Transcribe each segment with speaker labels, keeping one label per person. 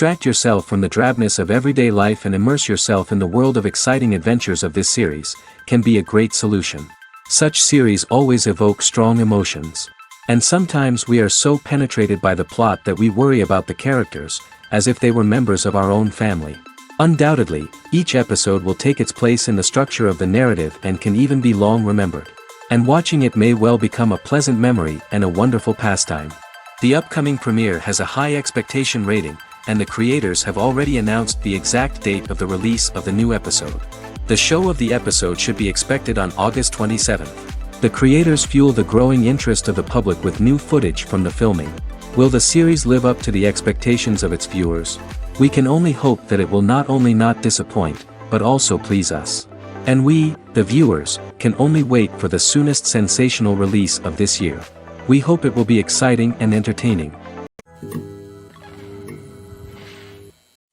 Speaker 1: Distract yourself from the drabness of everyday life and immerse yourself in the world of exciting adventures of this series, can be a great solution. Such series always evoke strong emotions. And sometimes we are so penetrated by the plot that we worry about the characters, as if they were members of our own family. Undoubtedly, each episode will take its place in the structure of the narrative and can even be long remembered. And watching it may well become a pleasant memory and a wonderful pastime. The upcoming premiere has a high expectation rating, and the creators have already announced the exact date of the release of the new episode. The show of the episode should be expected on August 27th. The creators fuel the growing interest of the public with new footage from the filming. Will the series live up to the expectations of its viewers? We can only hope that it will not only not disappoint, but also please us. And we, the viewers, can only wait for the soonest sensational release of this year. We hope it will be exciting and entertaining.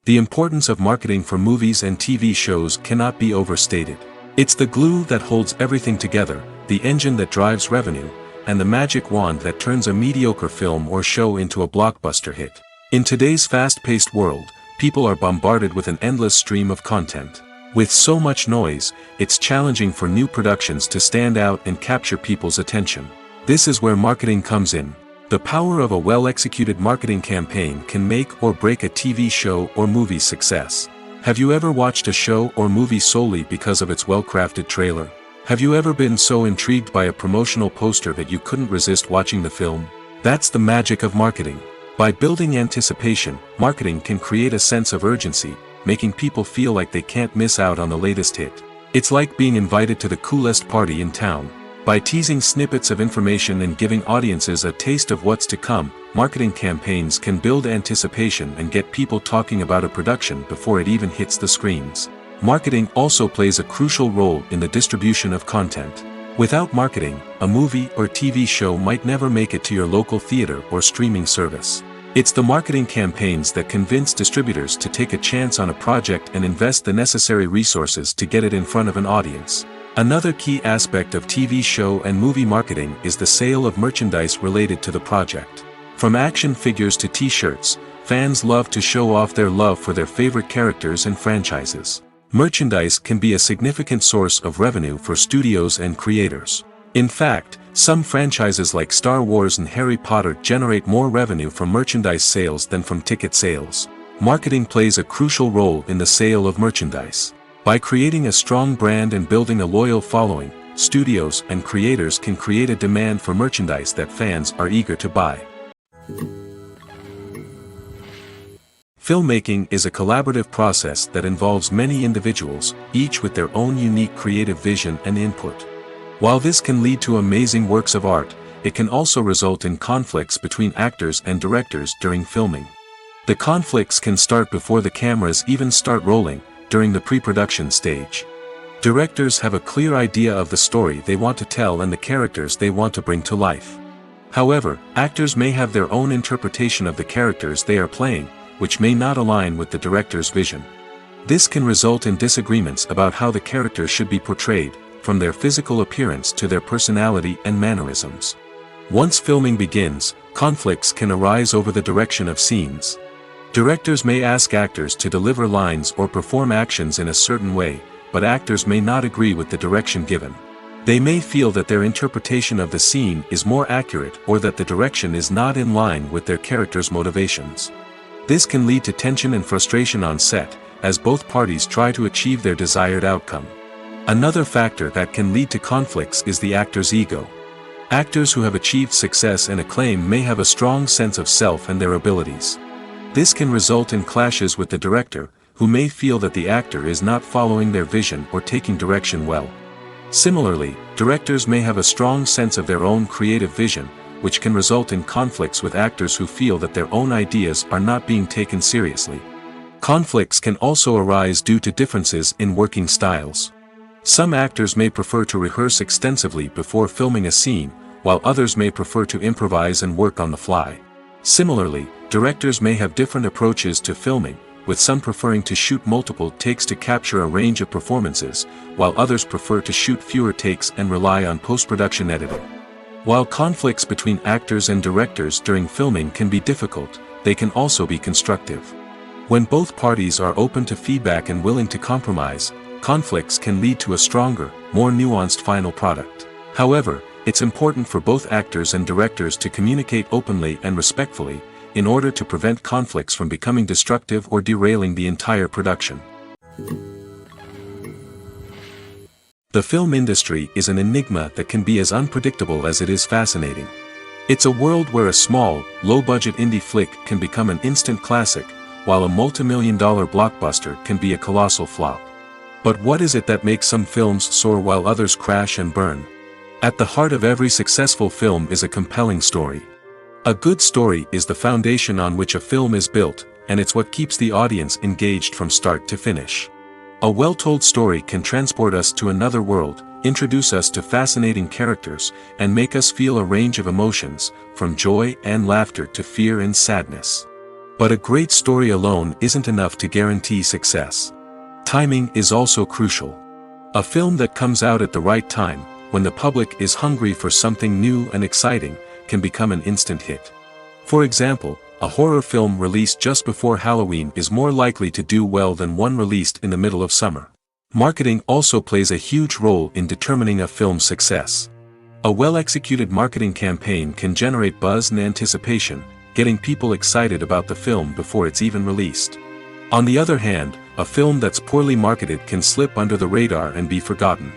Speaker 1: The importance of marketing for movies and TV shows cannot be overstated. It's the glue that holds everything together, the engine that drives revenue, and the magic wand that turns a mediocre film or show into a blockbuster hit. In today's fast-paced world, people are bombarded with an endless stream of content. With so much noise, it's challenging for new productions to stand out and capture people's attention. This is where marketing comes in. The power of a well-executed marketing campaign can make or break a TV show or movie's success. Have you ever watched a show or movie solely because of its well-crafted trailer? Have you ever been so intrigued by a promotional poster that you couldn't resist watching the film? That's the magic of marketing. By building anticipation, marketing can create a sense of urgency, making people feel like they can't miss out on the latest hit. It's like being invited to the coolest party in town. By teasing snippets of information and giving audiences a taste of what's to come, marketing campaigns can build anticipation and get people talking about a production before it even hits the screens. Marketing also plays a crucial role in the distribution of content. Without marketing, a movie or TV show might never make it to your local theater or streaming service. It's the marketing campaigns that convince distributors to take a chance on a project and invest the necessary resources to get it in front of an audience. Another key aspect of TV show and movie marketing is the sale of merchandise related to the project. From action figures to t-shirts, fans love to show off their love for their favorite characters and franchises. Merchandise can be a significant source of revenue for studios and creators. In fact, some franchises like Star Wars and Harry Potter generate more revenue from merchandise sales than from ticket sales. Marketing plays a crucial role in the sale of merchandise. By creating a strong brand and building a loyal following, studios and creators can create a demand for merchandise that fans are eager to buy. Filmmaking is a collaborative process that involves many individuals, each with their own unique creative vision and input. While this can lead to amazing works of art, it can also result in conflicts between actors and directors during filming. The conflicts can start before the cameras even start rolling, during the pre-production stage. Directors have a clear idea of the story they want to tell and the characters they want to bring to life. However, actors may have their own interpretation of the characters they are playing, which may not align with the director's vision. This can result in disagreements about how the characters should be portrayed, from their physical appearance to their personality and mannerisms. Once filming begins, conflicts can arise over the direction of scenes. Directors may ask actors to deliver lines or perform actions in a certain way, but actors may not agree with the direction given. They may feel that their interpretation of the scene is more accurate or that the direction is not in line with their character's motivations. This can lead to tension and frustration on set, as both parties try to achieve their desired outcome. Another factor that can lead to conflicts is the actor's ego. Actors who have achieved success and acclaim may have a strong sense of self and their abilities. This can result in clashes with the director, who may feel that the actor is not following their vision or taking direction well. Similarly, directors may have a strong sense of their own creative vision, which can result in conflicts with actors who feel that their own ideas are not being taken seriously. Conflicts can also arise due to differences in working styles. Some actors may prefer to rehearse extensively before filming a scene, while others may prefer to improvise and work on the fly. Similarly, directors may have different approaches to filming, with some preferring to shoot multiple takes to capture a range of performances, while others prefer to shoot fewer takes and rely on post-production editing. While conflicts between actors and directors during filming can be difficult, they can also be constructive. When both parties are open to feedback and willing to compromise, conflicts can lead to a stronger, more nuanced final product. However, it's important for both actors and directors to communicate openly and respectfully, in order to prevent conflicts from becoming destructive or derailing the entire production. The film industry is an enigma that can be as unpredictable as it is fascinating. It's a world where a small, low-budget indie flick can become an instant classic, while a multi-million-dollar blockbuster can be a colossal flop. But what is it that makes some films soar while others crash and burn? At the heart of every successful film is a compelling story. A good story is the foundation on which a film is built, and it's what keeps the audience engaged from start to finish. A well-told story can transport us to another world, introduce us to fascinating characters, and make us feel a range of emotions, from joy and laughter to fear and sadness. But a great story alone isn't enough to guarantee success. Timing is also crucial. A film that comes out at the right time, when the public is hungry for something new and exciting, can become an instant hit. For example, a horror film released just before Halloween is more likely to do well than one released in the middle of summer. Marketing also plays a huge role in determining a film's success. A well-executed marketing campaign can generate buzz and anticipation, getting people excited about the film before it's even released. On the other hand, a film that's poorly marketed can slip under the radar and be forgotten.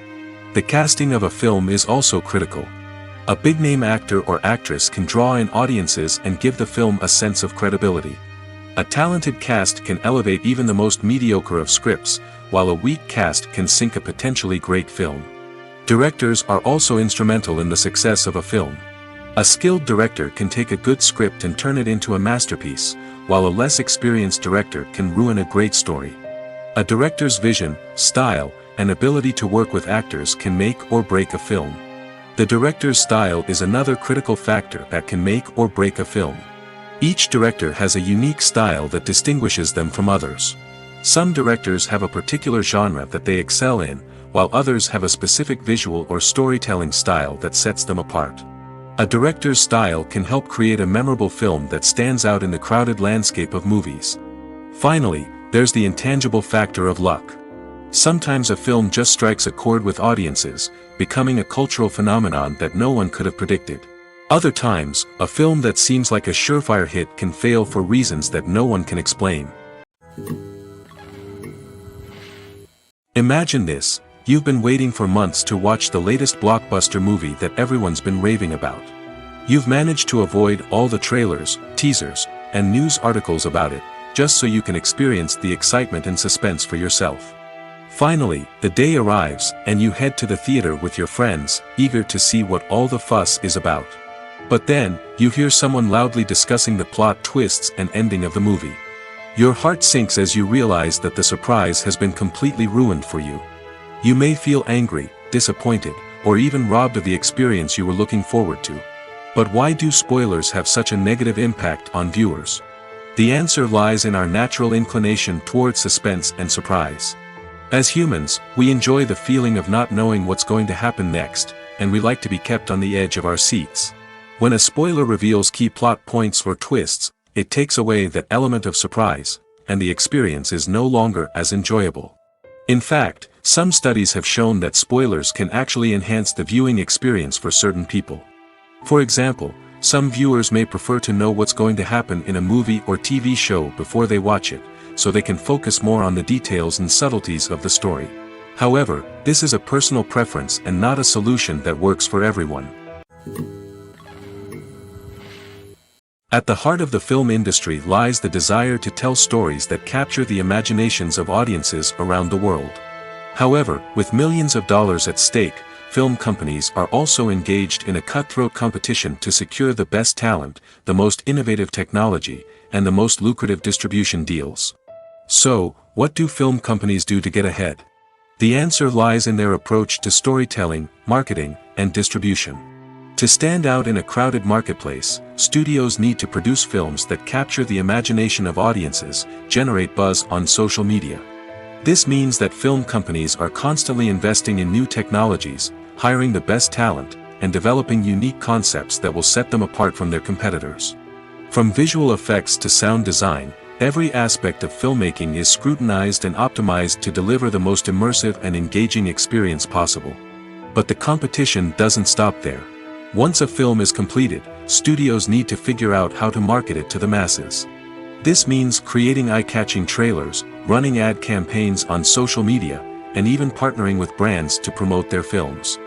Speaker 1: The casting of a film is also critical. A big-name actor or actress can draw in audiences and give the film a sense of credibility. A talented cast can elevate even the most mediocre of scripts, while a weak cast can sink a potentially great film. Directors are also instrumental in the success of a film. A skilled director can take a good script and turn it into a masterpiece, while a less experienced director can ruin a great story. A director's vision, style, and ability to work with actors can make or break a film. The director's style is another critical factor that can make or break a film. Each director has a unique style that distinguishes them from others. Some directors have a particular genre that they excel in, while others have a specific visual or storytelling style that sets them apart. A director's style can help create a memorable film that stands out in the crowded landscape of movies. Finally, there's the intangible factor of luck. Sometimes a film just strikes a chord with audiences, becoming a cultural phenomenon that no one could have predicted. Other times, a film that seems like a surefire hit can fail for reasons that no one can explain. Imagine this: you've been waiting for months to watch the latest blockbuster movie that everyone's been raving about. You've managed to avoid all the trailers, teasers, and news articles about it, just so you can experience the excitement and suspense for yourself. Finally, the day arrives, and you head to the theater with your friends, eager to see what all the fuss is about. But then, you hear someone loudly discussing the plot twists and ending of the movie. Your heart sinks as you realize that the surprise has been completely ruined for you. You may feel angry, disappointed, or even robbed of the experience you were looking forward to. But why do spoilers have such a negative impact on viewers? The answer lies in our natural inclination towards suspense and surprise. As humans, we enjoy the feeling of not knowing what's going to happen next, and we like to be kept on the edge of our seats. When a spoiler reveals key plot points or twists, it takes away that element of surprise, and the experience is no longer as enjoyable. In fact, some studies have shown that spoilers can actually enhance the viewing experience for certain people. For example, some viewers may prefer to know what's going to happen in a movie or TV show before they watch it, so they can focus more on the details and subtleties of the story. However, this is a personal preference and not a solution that works for everyone. At the heart of the film industry lies the desire to tell stories that capture the imaginations of audiences around the world. However, with millions of dollars at stake, film companies are also engaged in a cutthroat competition to secure the best talent, the most innovative technology, and the most lucrative distribution deals. So, what do film companies do to get ahead? The answer lies in their approach to storytelling, marketing, and distribution. To stand out in a crowded marketplace, studios need to produce films that capture the imagination of audiences, generate buzz on social media. This means that film companies are constantly investing in new technologies, hiring the best talent, and developing unique concepts that will set them apart from their competitors. From visual effects to sound design, Every aspect of filmmaking is scrutinized and optimized to deliver the most immersive and engaging experience possible. But the competition doesn't stop there. Once a film is completed, studios need to figure out how to market it to the masses. This means creating eye-catching trailers, running ad campaigns on social media, and even partnering with brands to promote their films.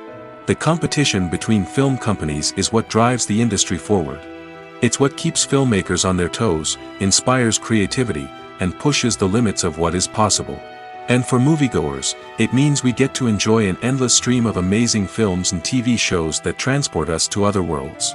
Speaker 1: The competition between film companies is what drives the industry forward. It's what keeps filmmakers on their toes, inspires creativity, and pushes the limits of what is possible. And for moviegoers, it means we get to enjoy an endless stream of amazing films and TV shows that transport us to other worlds.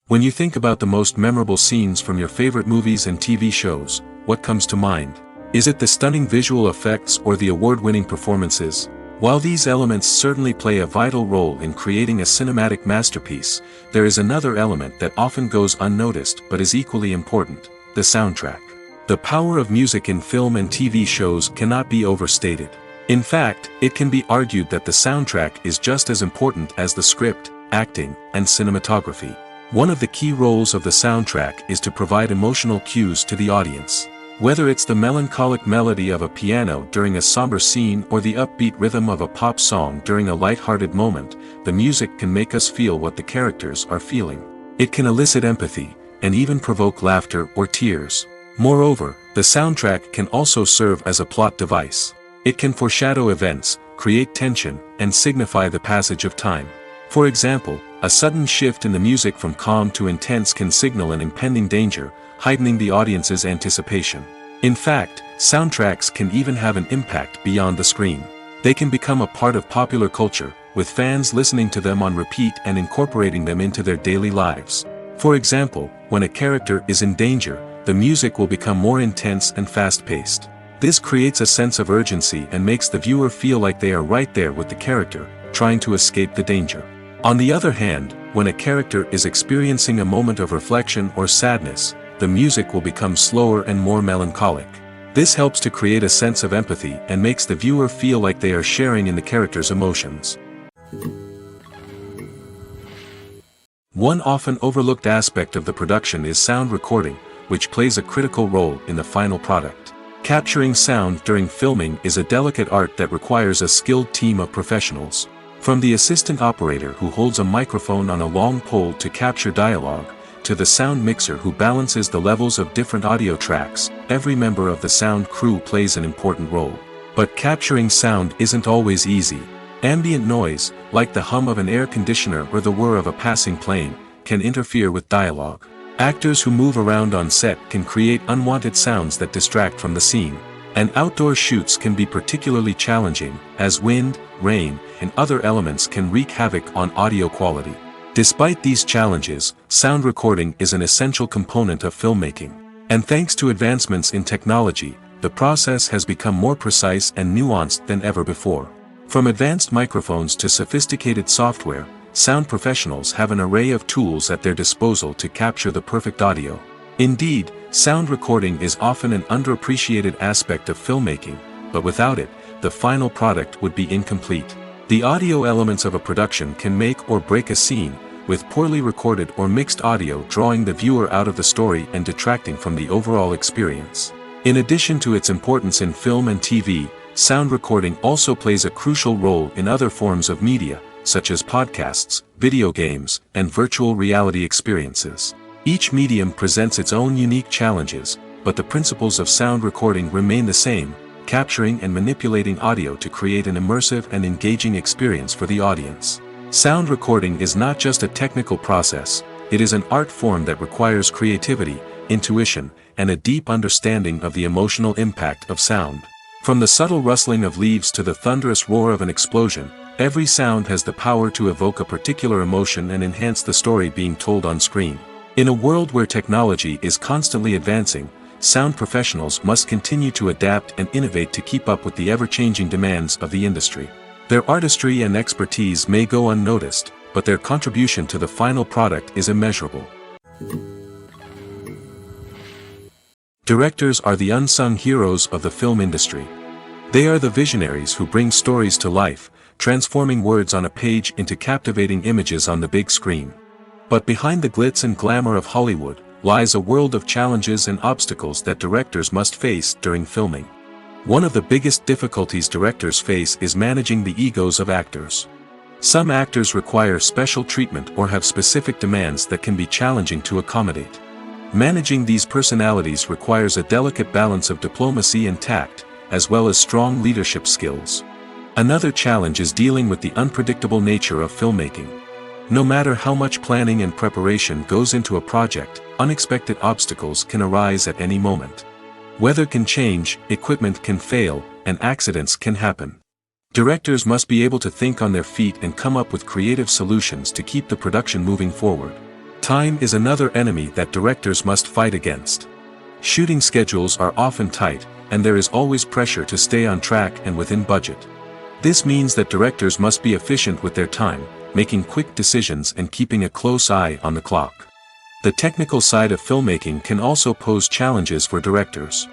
Speaker 1: When you think about the most memorable scenes from your favorite movies and TV shows, what comes to mind? Is it the stunning visual effects or the award-winning performances? While these elements certainly play a vital role in creating a cinematic masterpiece, there is another element that often goes unnoticed but is equally important: the soundtrack. The power of music in film and TV shows cannot be overstated. In fact, it can be argued that the soundtrack is just as important as the script, acting, and cinematography. One of the key roles of the soundtrack is to provide emotional cues to the audience. Whether it's the melancholic melody of a piano during a somber scene or the upbeat rhythm of a pop song during a light-hearted moment, the music can make us feel what the characters are feeling. It can elicit empathy, and even provoke laughter or tears. Moreover, the soundtrack can also serve as a plot device. It can foreshadow events, create tension, and signify the passage of time. For example, a sudden shift in the music from calm to intense can signal an impending danger, heightening the audience's anticipation. In fact, soundtracks can even have an impact beyond the screen. They can become a part of popular culture, with fans listening to them on repeat and incorporating them into their daily lives. For example, when a character is in danger, the music will become more intense and fast-paced. This creates a sense of urgency and makes the viewer feel like they are right there with the character, trying to escape the danger. On the other hand, when a character is experiencing a moment of reflection or sadness, the music will become slower and more melancholic. This helps to create a sense of empathy and makes the viewer feel like they are sharing in the character's emotions. One often overlooked aspect of the production is sound recording, which plays a critical role in the final product. Capturing sound during filming is a delicate art that requires a skilled team of professionals. From the assistant operator who holds a microphone on a long pole to capture dialogue, to the sound mixer who balances the levels of different audio tracks, every member of the sound crew plays an important role. But capturing sound isn't always easy. Ambient noise, like the hum of an air conditioner or the whir of a passing plane, can interfere with dialogue. Actors who move around on set can create unwanted sounds that distract from the scene. And outdoor shoots can be particularly challenging, as wind, rain, and other elements can wreak havoc on audio quality. Despite these challenges, sound recording is an essential component of filmmaking. And thanks to advancements in technology, the process has become more precise and nuanced than ever before. From advanced microphones to sophisticated software, sound professionals have an array of tools at their disposal to capture the perfect audio. Indeed, sound recording is often an underappreciated aspect of filmmaking, but without it, the final product would be incomplete. The audio elements of a production can make or break a scene, with poorly recorded or mixed audio drawing the viewer out of the story and detracting from the overall experience. In addition to its importance in film and TV, sound recording also plays a crucial role in other forms of media, such as podcasts, video games, and virtual reality experiences. Each medium presents its own unique challenges, but the principles of sound recording remain the same: capturing and manipulating audio to create an immersive and engaging experience for the audience. Sound recording is not just a technical process, it is an art form that requires creativity, intuition, and a deep understanding of the emotional impact of sound. From the subtle rustling of leaves to the thunderous roar of an explosion, every sound has the power to evoke a particular emotion and enhance the story being told on screen. In a world where technology is constantly advancing, sound professionals must continue to adapt and innovate to keep up with the ever-changing demands of the industry. Their artistry and expertise may go unnoticed, but their contribution to the final product is immeasurable. Directors are the unsung heroes of the film industry. They are the visionaries who bring stories to life, transforming words on a page into captivating images on the big screen. But behind the glitz and glamour of Hollywood, lies a world of challenges and obstacles that directors must face during filming. One of the biggest difficulties directors face is managing the egos of actors. Some actors require special treatment or have specific demands that can be challenging to accommodate. Managing these personalities requires a delicate balance of diplomacy and tact, as well as strong leadership skills. Another challenge is dealing with the unpredictable nature of filmmaking. No matter how much planning and preparation goes into a project, unexpected obstacles can arise at any moment. Weather can change, equipment can fail, and accidents can happen. Directors must be able to think on their feet and come up with creative solutions to keep the production moving forward. Time is another enemy that directors must fight against. Shooting schedules are often tight, and there is always pressure to stay on track and within budget. This means that directors must be efficient with their time, making quick decisions and keeping a close eye on the clock. The technical side of filmmaking can also pose challenges for directors.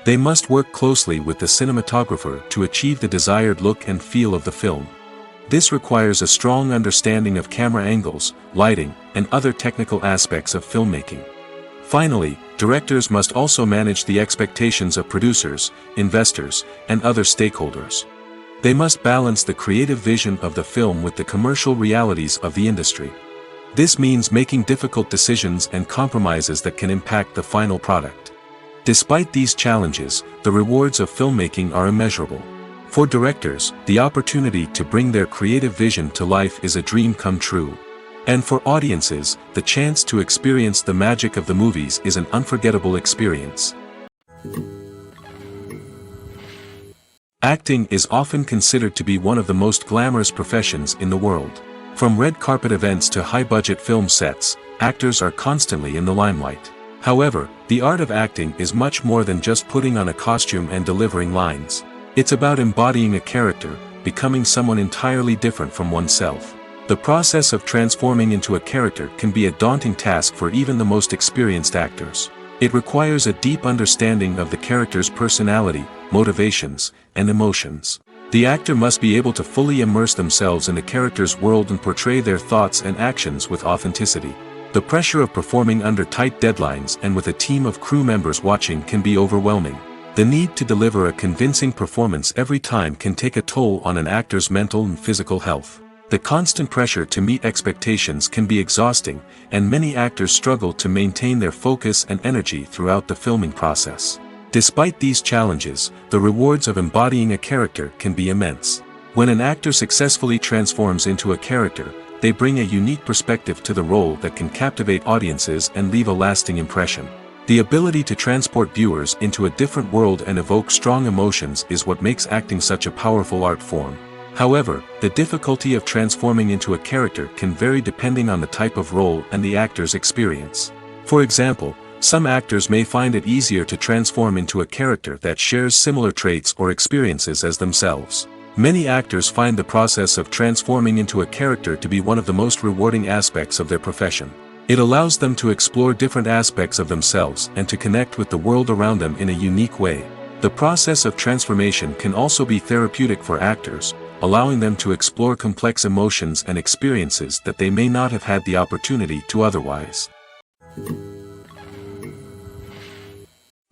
Speaker 1: They must work closely with the cinematographer to achieve the desired look and feel of the film. This requires a strong understanding of camera angles, lighting, and other technical aspects of filmmaking. Finally, directors must also manage the expectations of producers, investors, and other stakeholders. They must balance the creative vision of the film with the commercial realities of the industry. This means making difficult decisions and compromises that can impact the final product. Despite these challenges, the rewards of filmmaking are immeasurable. For directors, the opportunity to bring their creative vision to life is a dream come true. And for audiences, the chance to experience the magic of the movies is an unforgettable experience. Acting is often considered to be one of the most glamorous professions in the world. From red carpet events to high-budget film sets, actors are constantly in the limelight. However, the art of acting is much more than just putting on a costume and delivering lines. It's about embodying a character, becoming someone entirely different from oneself. The process of transforming into a character can be a daunting task for even the most experienced actors. It requires a deep understanding of the character's personality, motivations, and emotions. The actor must be able to fully immerse themselves in the character's world and portray their thoughts and actions with authenticity. The pressure of performing under tight deadlines and with a team of crew members watching can be overwhelming. The need to deliver a convincing performance every time can take a toll on an actor's mental and physical health. The constant pressure to meet expectations can be exhausting, and many actors struggle to maintain their focus and energy throughout the filming process. Despite these challenges, the rewards of embodying a character can be immense. When an actor successfully transforms into a character, they bring a unique perspective to the role that can captivate audiences and leave a lasting impression. The ability to transport viewers into a different world and evoke strong emotions is what makes acting such a powerful art form. However, the difficulty of transforming into a character can vary depending on the type of role and the actor's experience. For example, some actors may find it easier to transform into a character that shares similar traits or experiences as themselves. Many actors find the process of transforming into a character to be one of the most rewarding aspects of their profession. It allows them to explore different aspects of themselves and to connect with the world around them in a unique way. The process of transformation can also be therapeutic for actors, allowing them to explore complex emotions and experiences that they may not have had the opportunity to otherwise.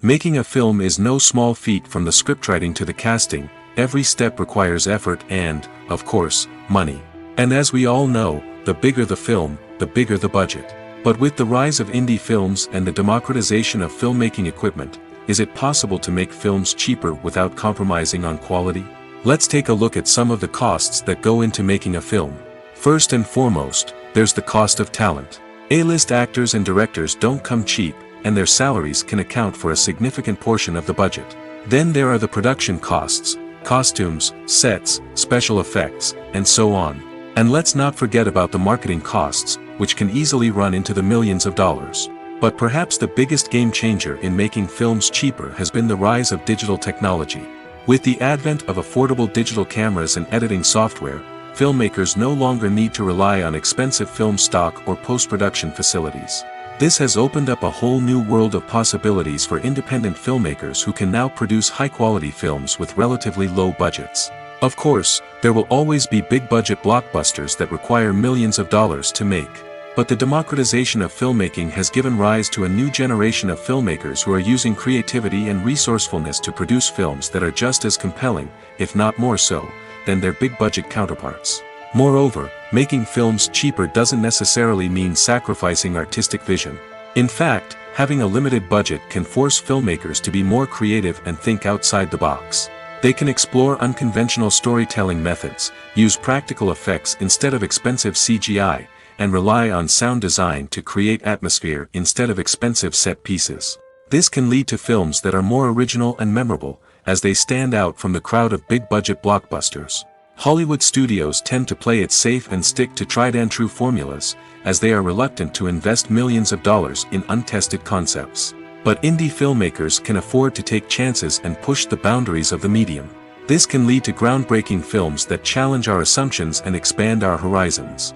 Speaker 1: Making a film is no small feat. From the scriptwriting to the casting, every step requires effort and, of course, money. And as we all know, the bigger the film, the bigger the budget. But with the rise of indie films and the democratization of filmmaking equipment, is it possible to make films cheaper without compromising on quality? Let's take a look at some of the costs that go into making a film. First and foremost, there's the cost of talent. A-list actors and directors don't come cheap, and their salaries can account for a significant portion of the budget. Then there are the production costs, costumes, sets, special effects, and so on. And let's not forget about the marketing costs, which can easily run into the millions of dollars. But perhaps the biggest game changer in making films cheaper has been the rise of digital technology. With the advent of affordable digital cameras and editing software, filmmakers no longer need to rely on expensive film stock or post-production facilities. This has opened up a whole new world of possibilities for independent filmmakers who can now produce high-quality films with relatively low budgets. Of course, there will always be big-budget blockbusters that require millions of dollars to make. But the democratization of filmmaking has given rise to a new generation of filmmakers who are using creativity and resourcefulness to produce films that are just as compelling, if not more so, than their big-budget counterparts. Moreover, making films cheaper doesn't necessarily mean sacrificing artistic vision. In fact, having a limited budget can force filmmakers to be more creative and think outside the box. They can explore unconventional storytelling methods, use practical effects instead of expensive CGI, and rely on sound design to create atmosphere instead of expensive set pieces. This can lead to films that are more original and memorable, as they stand out from the crowd of big-budget blockbusters. Hollywood studios tend to play it safe and stick to tried-and-true formulas, as they are reluctant to invest millions of dollars in untested concepts. But indie filmmakers can afford to take chances and push the boundaries of the medium. This can lead to groundbreaking films that challenge our assumptions and expand our horizons.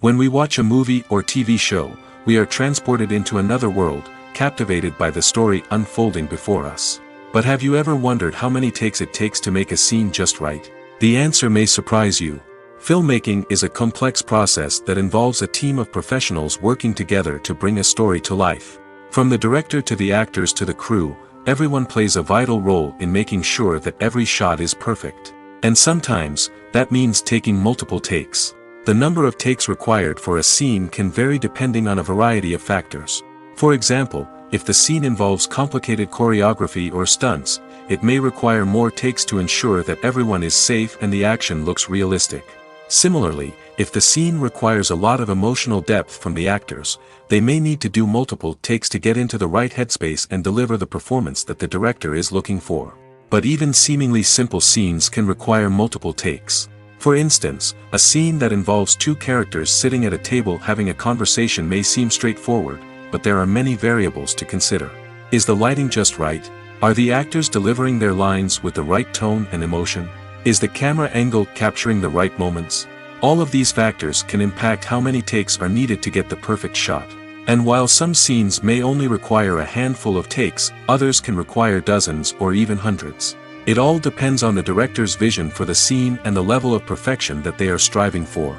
Speaker 1: When we watch a movie or TV show, we are transported into another world, captivated by the story unfolding before us. But have you ever wondered how many takes it takes to make a scene just right? The answer may surprise you. Filmmaking is a complex process that involves a team of professionals working together to bring a story to life. From the director to the actors to the crew, everyone plays a vital role in making sure that every shot is perfect. And sometimes, that means taking multiple takes. The number of takes required for a scene can vary depending on a variety of factors. For example, if the scene involves complicated choreography or stunts, it may require more takes to ensure that everyone is safe and the action looks realistic. Similarly, if the scene requires a lot of emotional depth from the actors, they may need to do multiple takes to get into the right headspace and deliver the performance that the director is looking for. But even seemingly simple scenes can require multiple takes. For instance, a scene that involves two characters sitting at a table having a conversation may seem straightforward, but there are many variables to consider. Is the lighting just right? Are the actors delivering their lines with the right tone and emotion? Is the camera angle capturing the right moments? All of these factors can impact how many takes are needed to get the perfect shot. And while some scenes may only require a handful of takes, others can require dozens or even hundreds. It all depends on the director's vision for the scene and the level of perfection that they are striving for.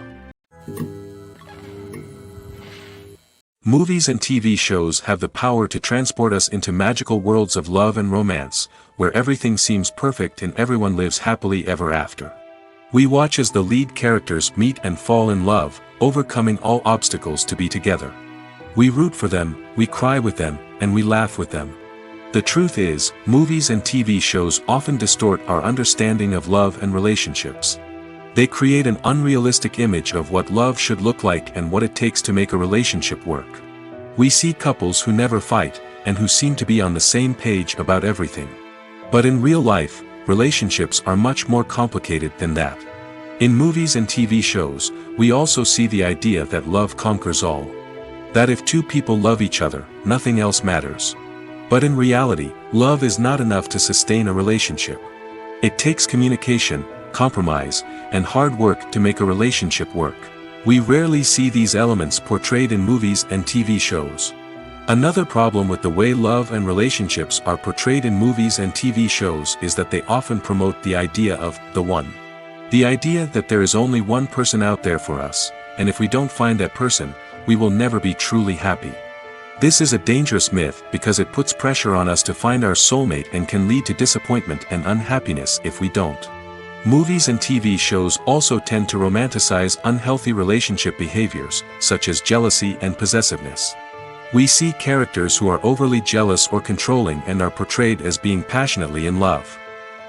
Speaker 1: Movies and TV shows have the power to transport us into magical worlds of love and romance, where everything seems perfect and everyone lives happily ever after. We watch as the lead characters meet and fall in love, overcoming all obstacles to be together. We root for them, we cry with them, and we laugh with them. The truth is, movies and TV shows often distort our understanding of love and relationships. They create an unrealistic image of what love should look like and what it takes to make a relationship work. We see couples who never fight, and who seem to be on the same page about everything. But in real life, relationships are much more complicated than that. In movies and TV shows, we also see the idea that love conquers all. That if two people love each other, nothing else matters. But in reality, love is not enough to sustain a relationship. It takes communication, compromise, and hard work to make a relationship work. We rarely see these elements portrayed in movies and TV shows. Another problem with the way love and relationships are portrayed in movies and TV shows is that they often promote the idea of the one. The idea that there is only one person out there for us, and if we don't find that person, we will never be truly happy. This is a dangerous myth because it puts pressure on us to find our soulmate and can lead to disappointment and unhappiness if we don't. Movies and TV shows also tend to romanticize unhealthy relationship behaviors, such as jealousy and possessiveness. We see characters who are overly jealous or controlling and are portrayed as being passionately in love.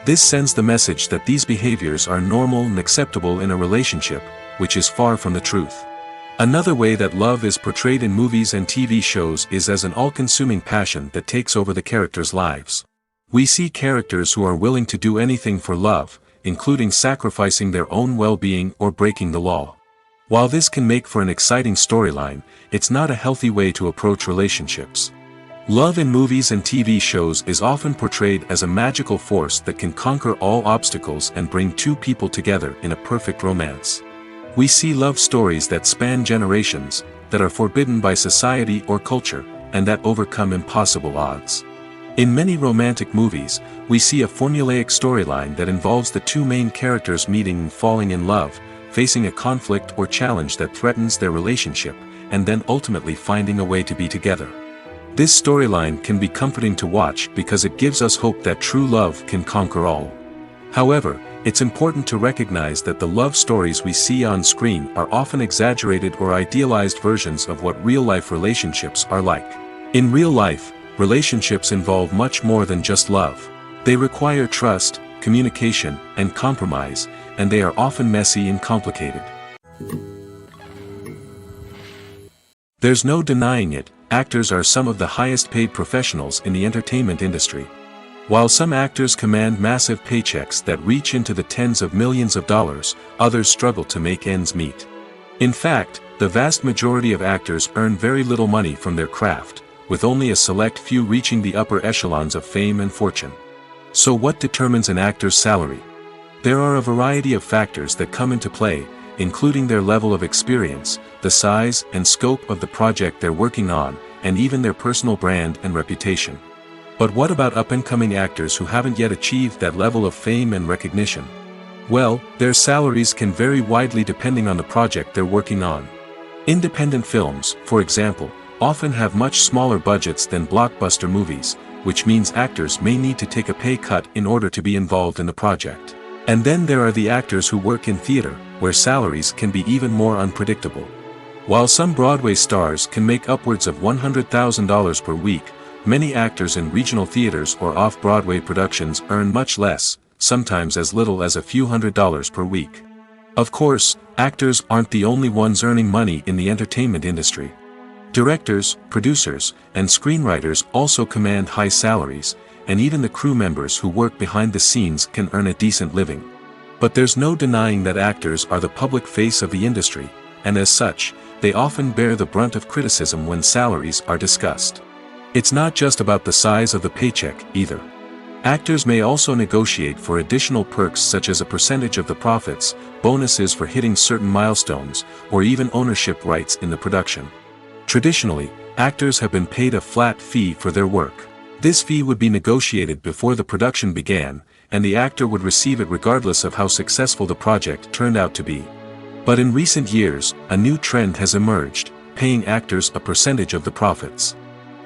Speaker 1: This sends the message that these behaviors are normal and acceptable in a relationship, which is far from the truth. Another way that love is portrayed in movies and TV shows is as an all-consuming passion that takes over the characters' lives. We see characters who are willing to do anything for love, including sacrificing their own well-being or breaking the law. While this can make for an exciting storyline, it's not a healthy way to approach relationships. Love in movies and TV shows is often portrayed as a magical force that can conquer all obstacles and bring two people together in a perfect romance. We see love stories that span generations, that are forbidden by society or culture, and that overcome impossible odds. In many romantic movies, we see a formulaic storyline that involves the two main characters meeting and falling in love, facing a conflict or challenge that threatens their relationship, and then ultimately finding a way to be together. This storyline can be comforting to watch because it gives us hope that true love can conquer all. However, it's important to recognize that the love stories we see on screen are often exaggerated or idealized versions of what real-life relationships are like. In real life, relationships involve much more than just love. They require trust, communication, and compromise, and they are often messy and complicated. There's no denying it, actors are some of the highest-paid professionals in the entertainment industry. While some actors command massive paychecks that reach into the tens of millions of dollars, others struggle to make ends meet. In fact, the vast majority of actors earn very little money from their craft, with only a select few reaching the upper echelons of fame and fortune. So what determines an actor's salary? There are a variety of factors that come into play, including their level of experience, the size and scope of the project they're working on, and even their personal brand and reputation. But what about up-and-coming actors who haven't yet achieved that level of fame and recognition? Well, their salaries can vary widely depending on the project they're working on. Independent films, for example, often have much smaller budgets than blockbuster movies, which means actors may need to take a pay cut in order to be involved in the project. And then there are the actors who work in theater, where salaries can be even more unpredictable. While some Broadway stars can make upwards of $100,000 per week, many actors in regional theaters or off-Broadway productions earn much less, sometimes as little as a few $100s per week. Of course, actors aren't the only ones earning money in the entertainment industry. Directors, producers, and screenwriters also command high salaries, and even the crew members who work behind the scenes can earn a decent living. But there's no denying that actors are the public face of the industry, and as such, they often bear the brunt of criticism when salaries are discussed. It's not just about the size of the paycheck, either. Actors may also negotiate for additional perks such as a percentage of the profits, bonuses for hitting certain milestones, or even ownership rights in the production. Traditionally, actors have been paid a flat fee for their work. This fee would be negotiated before the production began, and the actor would receive it regardless of how successful the project turned out to be. But in recent years, a new trend has emerged, paying actors a percentage of the profits.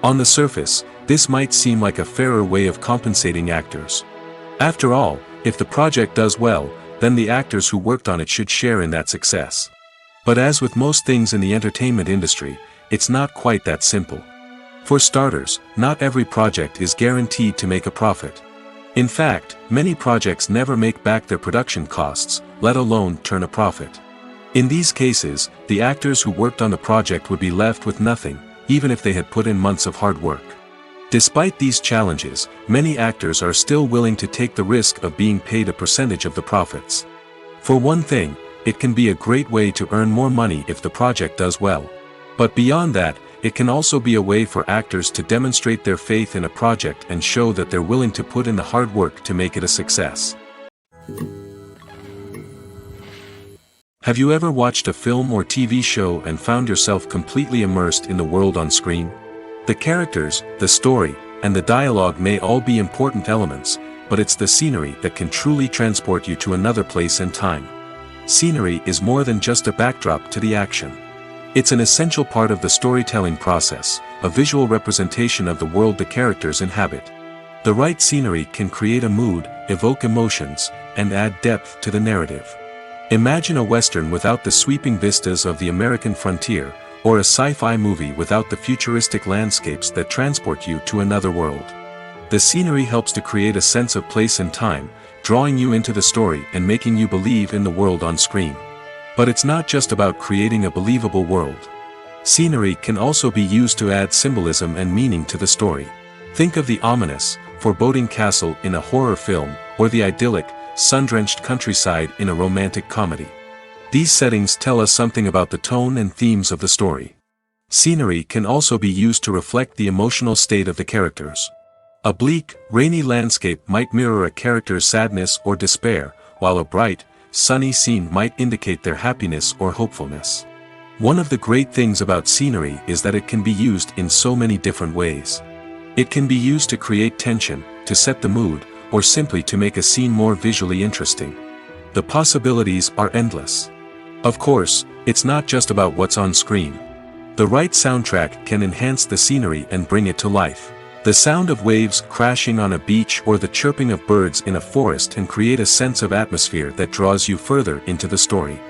Speaker 1: On the surface, this might seem like a fairer way of compensating actors. After all, if the project does well, then the actors who worked on it should share in that success. But as with most things in the entertainment industry, it's not quite that simple. For starters, not every project is guaranteed to make a profit. In fact, many projects never make back their production costs, let alone turn a profit. In these cases, the actors who worked on the project would be left with nothing, even if they had put in months of hard work. Despite these challenges, many actors are still willing to take the risk of being paid a percentage of the profits. For one thing, it can be a great way to earn more money if the project does well. But beyond that, it can also be a way for actors to demonstrate their faith in a project and show that they're willing to put in the hard work to make it a success. Have you ever watched a film or TV show and found yourself completely immersed in the world on screen? The characters, the story, and the dialogue may all be important elements, but it's the scenery that can truly transport you to another place and time. Scenery is more than just a backdrop to the action. It's an essential part of the storytelling process, a visual representation of the world the characters inhabit. The right scenery can create a mood, evoke emotions, and add depth to the narrative. Imagine a Western without the sweeping vistas of the American frontier, or a sci-fi movie without the futuristic landscapes that transport you to another world. The scenery helps to create a sense of place and time, drawing you into the story and making you believe in the world on screen. But it's not just about creating a believable world. Scenery can also be used to add symbolism and meaning to the story. Think of the ominous, foreboding castle in a horror film, or the idyllic, sun-drenched countryside in a romantic comedy. These settings tell us something about the tone and themes of the story. Scenery can also be used to reflect the emotional state of the characters. A bleak, rainy landscape might mirror a character's sadness or despair, while a bright, sunny scene might indicate their happiness or hopefulness. One of the great things about scenery is that it can be used in so many different ways. It can be used to create tension, to set the mood, or simply to make a scene more visually interesting. The possibilities are endless. Of course, it's not just about what's on screen. The right soundtrack can enhance the scenery and bring it to life. The sound of waves crashing on a beach or the chirping of birds in a forest can create a sense of atmosphere that draws you further into the story.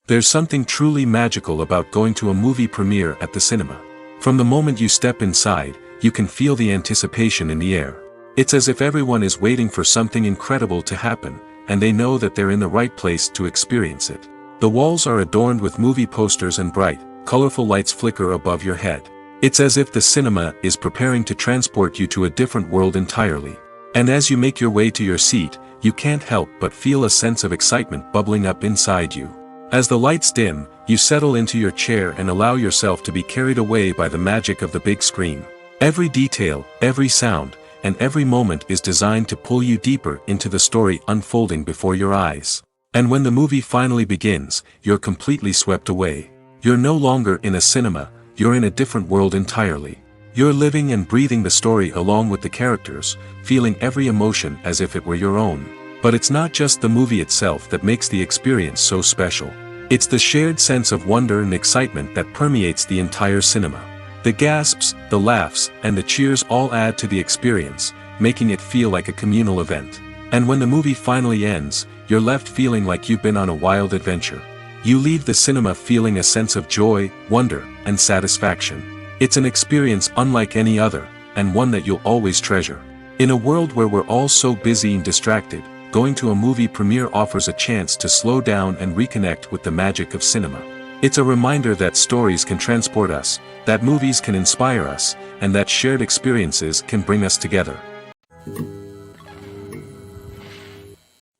Speaker 1: There's something truly magical about going to a movie premiere at the cinema. From the moment you step inside, you can feel the anticipation in the air. It's as if everyone is waiting for something incredible to happen, and they know that they're in the right place to experience it. The walls are adorned with movie posters and bright, colorful lights flicker above your head. It's as if the cinema is preparing to transport you to a different world entirely. And as you make your way to your seat, you can't help but feel a sense of excitement bubbling up inside you. As the lights dim, you settle into your chair and allow yourself to be carried away by the magic of the big screen. Every detail, every sound, and every moment is designed to pull you deeper into the story unfolding before your eyes. And when the movie finally begins, you're completely swept away. You're no longer in a cinema, you're in a different world entirely. You're living and breathing the story along with the characters, feeling every emotion as if it were your own. But it's not just the movie itself that makes the experience so special. It's the shared sense of wonder and excitement that permeates the entire cinema. The gasps, the laughs, and the cheers all add to the experience, making it feel like a communal event. And when the movie finally ends, you're left feeling like you've been on a wild adventure. You leave the cinema feeling a sense of joy, wonder, and satisfaction. It's an experience unlike any other, and one that you'll always treasure. In a world where we're all so busy and distracted, going to a movie premiere offers a chance to slow down and reconnect with the magic of cinema. It's a reminder that stories can transport us, that movies can inspire us, and that shared experiences can bring us together.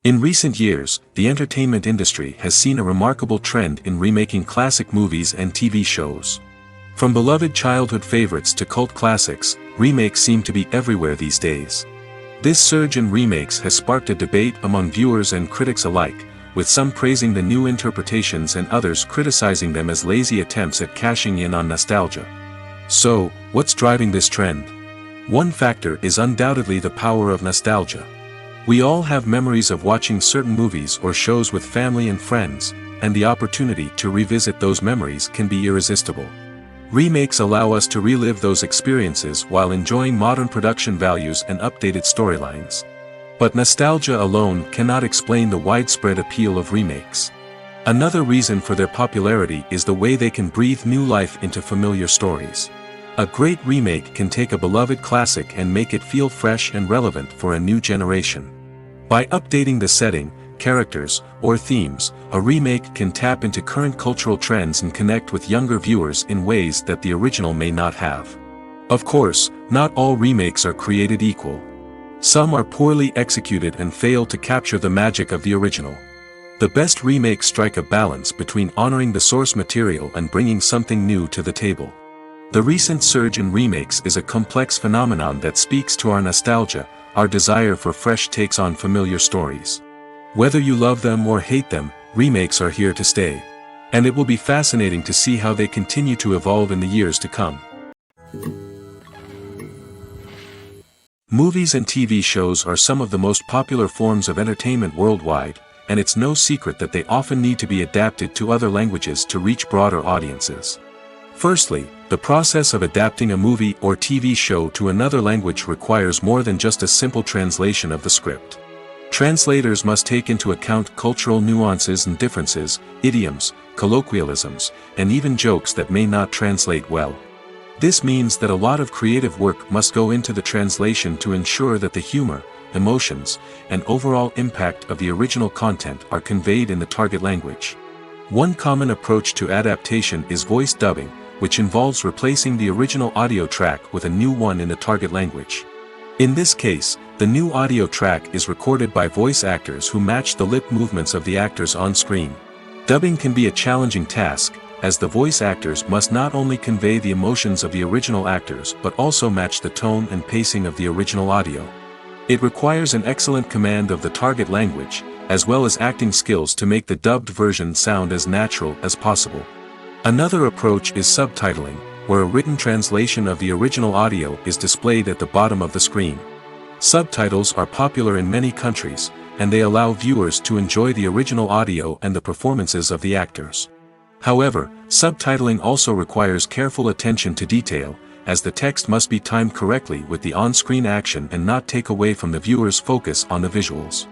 Speaker 1: In recent years, the entertainment industry has seen a remarkable trend in remaking classic movies and TV shows. From beloved childhood favorites to cult classics, remakes seem to be everywhere these days. This surge in remakes has sparked a debate among viewers and critics alike, with some praising the new interpretations and others criticizing them as lazy attempts at cashing in on nostalgia. So, what's driving this trend? One factor is undoubtedly the power of nostalgia. We all have memories of watching certain movies or shows with family and friends, and the opportunity to revisit those memories can be irresistible. Remakes allow us to relive those experiences while enjoying modern production values and updated storylines. But nostalgia alone cannot explain the widespread appeal of remakes. Another reason for their popularity is the way they can breathe new life into familiar stories. A great remake can take a beloved classic and make it feel fresh and relevant for a new generation. By updating the setting, characters, or themes, a remake can tap into current cultural trends and connect with younger viewers in ways that the original may not have. Of course, not all remakes are created equal. Some are poorly executed and fail to capture the magic of the original. The best remakes strike a balance between honoring the source material and bringing something new to the table. The recent surge in remakes is a complex phenomenon that speaks to our nostalgia, our desire for fresh takes on familiar stories. Whether you love them or hate them, remakes are here to stay. And it will be fascinating to see how they continue to evolve in the years to come. Movies and TV shows are some of the most popular forms of entertainment worldwide, and it's no secret that they often need to be adapted to other languages to reach broader audiences. Firstly, the process of adapting a movie or TV show to another language requires more than just a simple translation of the script. Translators must take into account cultural nuances and differences, idioms, colloquialisms, and even jokes that may not translate well. This means that a lot of creative work must go into the translation to ensure that the humor, emotions, and overall impact of the original content are conveyed in the target language. One common approach to adaptation is voice dubbing, which involves replacing the original audio track with a new one in the target language. In this case, the new audio track is recorded by voice actors who match the lip movements of the actors on screen. Dubbing can be a challenging task, as the voice actors must not only convey the emotions of the original actors but also match the tone and pacing of the original audio. It requires an excellent command of the target language, as well as acting skills to make the dubbed version sound as natural as possible. Another approach is subtitling, where a written translation of the original audio is displayed at the bottom of the screen. Subtitles are popular in many countries, and they allow viewers to enjoy the original audio and the performances of the actors. However, subtitling also requires careful attention to detail, as the text must be timed correctly with the on-screen action and not take away from the viewer's focus on the visuals.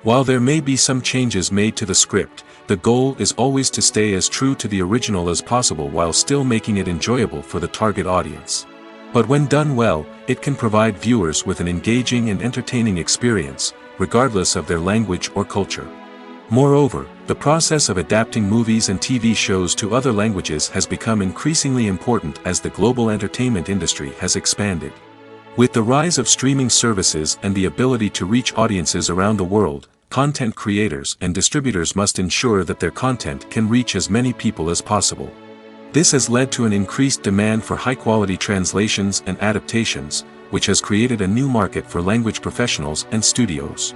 Speaker 1: While there may be some changes made to the script, the goal is always to stay as true to the original as possible while still making it enjoyable for the target audience. But when done well, it can provide viewers with an engaging and entertaining experience, regardless of their language or culture. Moreover, the process of adapting movies and TV shows to other languages has become increasingly important as the global entertainment industry has expanded. With the rise of streaming services and the ability to reach audiences around the world, content creators and distributors must ensure that their content can reach as many people as possible. This has led to an increased demand for high-quality translations and adaptations, which has created a new market for language professionals and studios.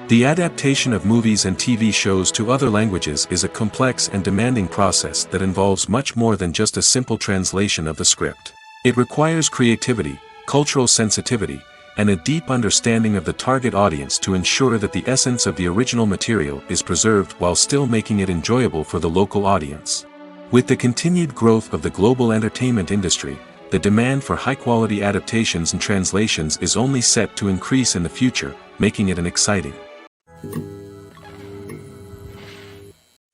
Speaker 1: The adaptation of movies and TV shows to other languages is a complex and demanding process that involves much more than just a simple translation of the script. It requires creativity, cultural sensitivity, and a deep understanding of the target audience to ensure that the essence of the original material is preserved while still making it enjoyable for the local audience. With the continued growth of the global entertainment industry, the demand for high-quality adaptations and translations is only set to increase in the future, making it an exciting.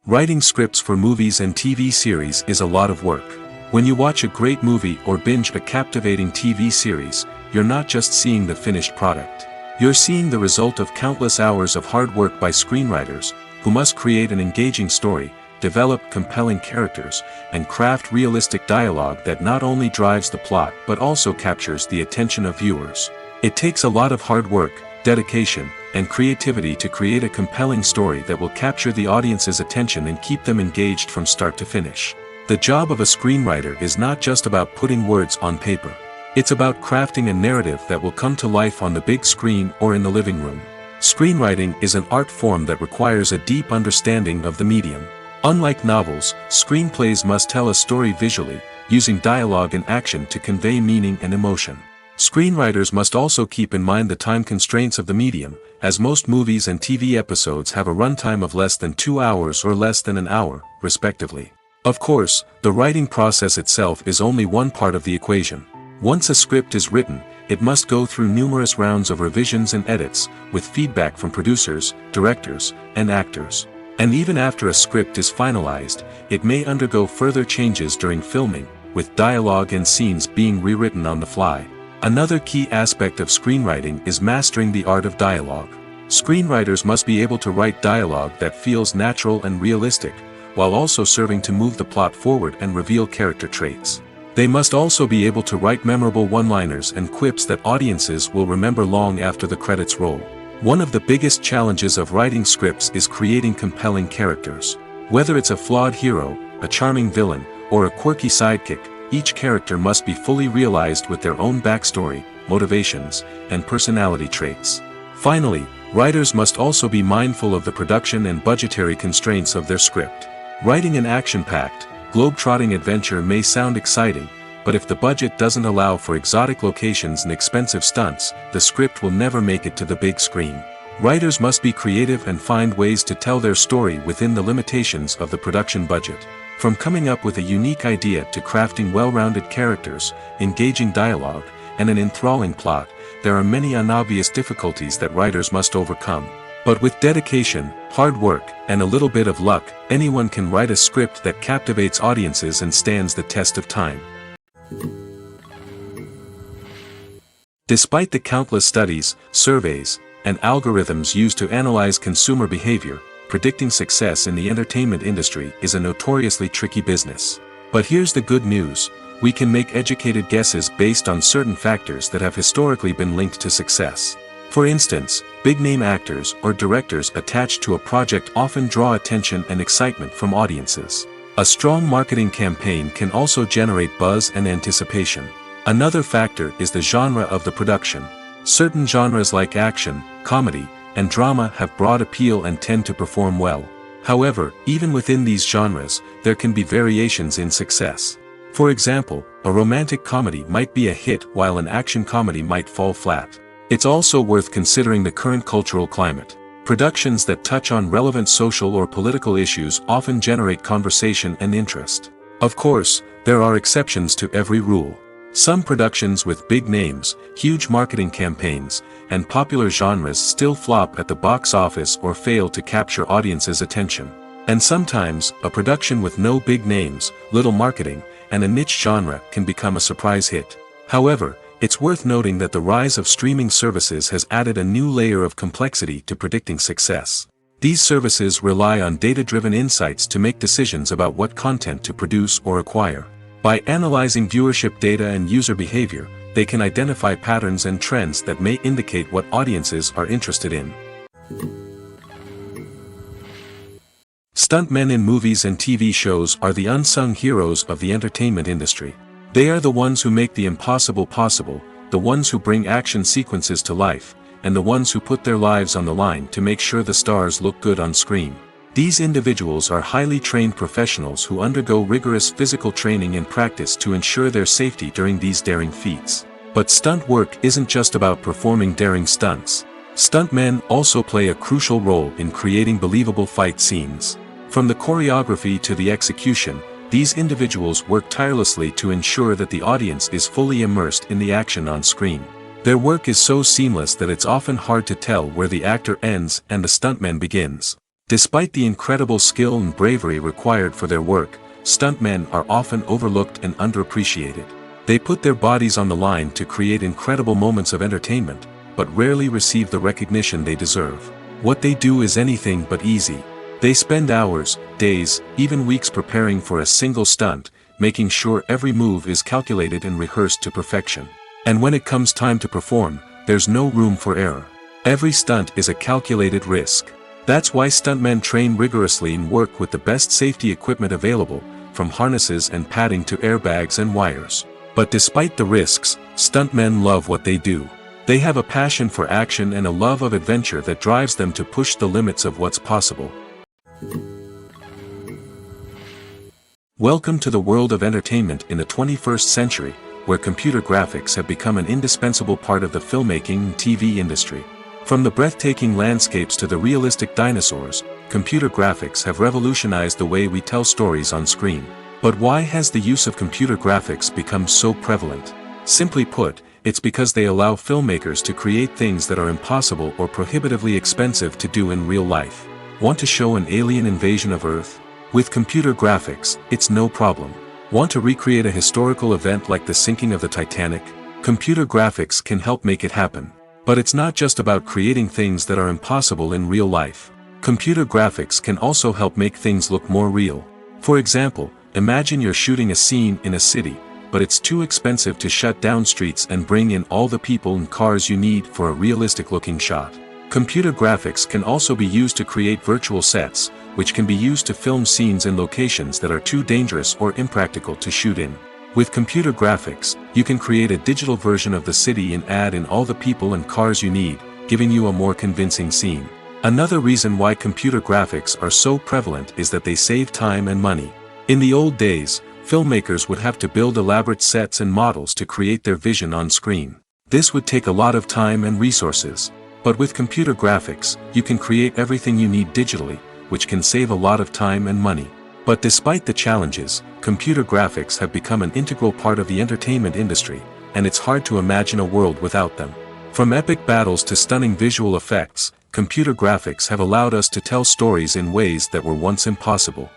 Speaker 1: Writing scripts for movies and TV series is a lot of work. When you watch a great movie or binge a captivating TV series, you're not just seeing the finished product. You're seeing the result of countless hours of hard work by screenwriters, who must create an engaging story, develop compelling characters, and craft realistic dialogue that not only drives the plot but also captures the attention of viewers. It takes a lot of hard work, dedication, and creativity to create a compelling story that will capture the audience's attention and keep them engaged from start to finish. The job of a screenwriter is not just about putting words on paper. It's about crafting a narrative that will come to life on the big screen or in the living room. Screenwriting is an art form that requires a deep understanding of the medium. Unlike novels, screenplays must tell a story visually, using dialogue and action to convey meaning and emotion. Screenwriters must also keep in mind the time constraints of the medium, as most movies and TV episodes have a runtime of less than 2 hours or less than an hour, respectively. Of course, the writing process itself is only one part of the equation. Once a script is written, it must go through numerous rounds of revisions and edits, with feedback from producers, directors, and actors. And even after a script is finalized, it may undergo further changes during filming, with dialogue and scenes being rewritten on the fly. Another key aspect of screenwriting is mastering the art of dialogue. Screenwriters must be able to write dialogue that feels natural and realistic, while also serving to move the plot forward and reveal character traits. They must also be able to write memorable one-liners and quips that audiences will remember long after the credits roll. One of the biggest challenges of writing scripts is creating compelling characters. Whether it's a flawed hero, a charming villain, or a quirky sidekick, each character must be fully realized with their own backstory, motivations, and personality traits. Finally, writers must also be mindful of the production and budgetary constraints of their script. Writing an action-packed, globe-trotting adventure may sound exciting, but if the budget doesn't allow for exotic locations and expensive stunts, the script will never make it to the big screen. Writers must be creative and find ways to tell their story within the limitations of the production budget. From coming up with a unique idea to crafting well-rounded characters, engaging dialogue, and an enthralling plot, there are many unobvious difficulties that writers must overcome. But with dedication, hard work, and a little bit of luck, anyone can write a script that captivates audiences and stands the test of time. Despite the countless studies, surveys, and algorithms used to analyze consumer behavior, predicting success in the entertainment industry is a notoriously tricky business. But here's the good news: we can make educated guesses based on certain factors that have historically been linked to success. For instance, big-name actors or directors attached to a project often draw attention and excitement from audiences. A strong marketing campaign can also generate buzz and anticipation. Another factor is the genre of the production. Certain genres like action, comedy, and drama have broad appeal and tend to perform well. However, even within these genres, there can be variations in success. For example, a romantic comedy might be a hit while an action comedy might fall flat. It's also worth considering the current cultural climate. Productions that touch on relevant social or political issues often generate conversation and interest. Of course, there are exceptions to every rule. Some productions with big names, huge marketing campaigns, and popular genres still flop at the box office or fail to capture audiences' attention. And sometimes, a production with no big names, little marketing, and a niche genre can become a surprise hit. However, it's worth noting that the rise of streaming services has added a new layer of complexity to predicting success. These services rely on data-driven insights to make decisions about what content to produce or acquire. By analyzing viewership data and user behavior, they can identify patterns and trends that may indicate what audiences are interested in. Stuntmen in movies and TV shows are the unsung heroes of the entertainment industry. They are the ones who make the impossible possible, the ones who bring action sequences to life, and the ones who put their lives on the line to make sure the stars look good on screen. These individuals are highly trained professionals who undergo rigorous physical training and practice to ensure their safety during these daring feats. But stunt work isn't just about performing daring stunts. Stuntmen also play a crucial role in creating believable fight scenes. From the choreography to the execution, these individuals work tirelessly to ensure that the audience is fully immersed in the action on screen. Their work is so seamless that it's often hard to tell where the actor ends and the stuntman begins. Despite the incredible skill and bravery required for their work, stuntmen are often overlooked and underappreciated. They put their bodies on the line to create incredible moments of entertainment, but rarely receive the recognition they deserve. What they do is anything but easy. They spend hours, days, even weeks preparing for a single stunt, making sure every move is calculated and rehearsed to perfection. And when it comes time to perform, there's no room for error. Every stunt is a calculated risk. That's why stuntmen train rigorously and work with the best safety equipment available, from harnesses and padding to airbags and wires. But despite the risks, stuntmen love what they do. They have a passion for action and a love of adventure that drives them to push the limits of what's possible. Welcome to the world of entertainment in the 21st century, where computer graphics have become an indispensable part of the filmmaking and TV industry. From the breathtaking landscapes to the realistic dinosaurs, computer graphics have revolutionized the way we tell stories on screen. But why has the use of computer graphics become so prevalent? Simply put, it's because they allow filmmakers to create things that are impossible or prohibitively expensive to do in real life. Want to show an alien invasion of Earth? With computer graphics, it's no problem. Want to recreate a historical event like the sinking of the Titanic? Computer graphics can help make it happen. But it's not just about creating things that are impossible in real life. Computer graphics can also help make things look more real. For example, imagine you're shooting a scene in a city, but it's too expensive to shut down streets and bring in all the people and cars you need for a realistic-looking shot. Computer graphics can also be used to create virtual sets, which can be used to film scenes in locations that are too dangerous or impractical to shoot in. With computer graphics, you can create a digital version of the city and add in all the people and cars you need, giving you a more convincing scene. Another reason why computer graphics are so prevalent is that they save time and money. In the old days, filmmakers would have to build elaborate sets and models to create their vision on screen. This would take a lot of time and resources. But with computer graphics, you can create everything you need digitally, which can save a lot of time and money. But despite the challenges, computer graphics have become an integral part of the entertainment industry, and it's hard to imagine a world without them. From epic battles to stunning visual effects, computer graphics have allowed us to tell stories in ways that were once impossible.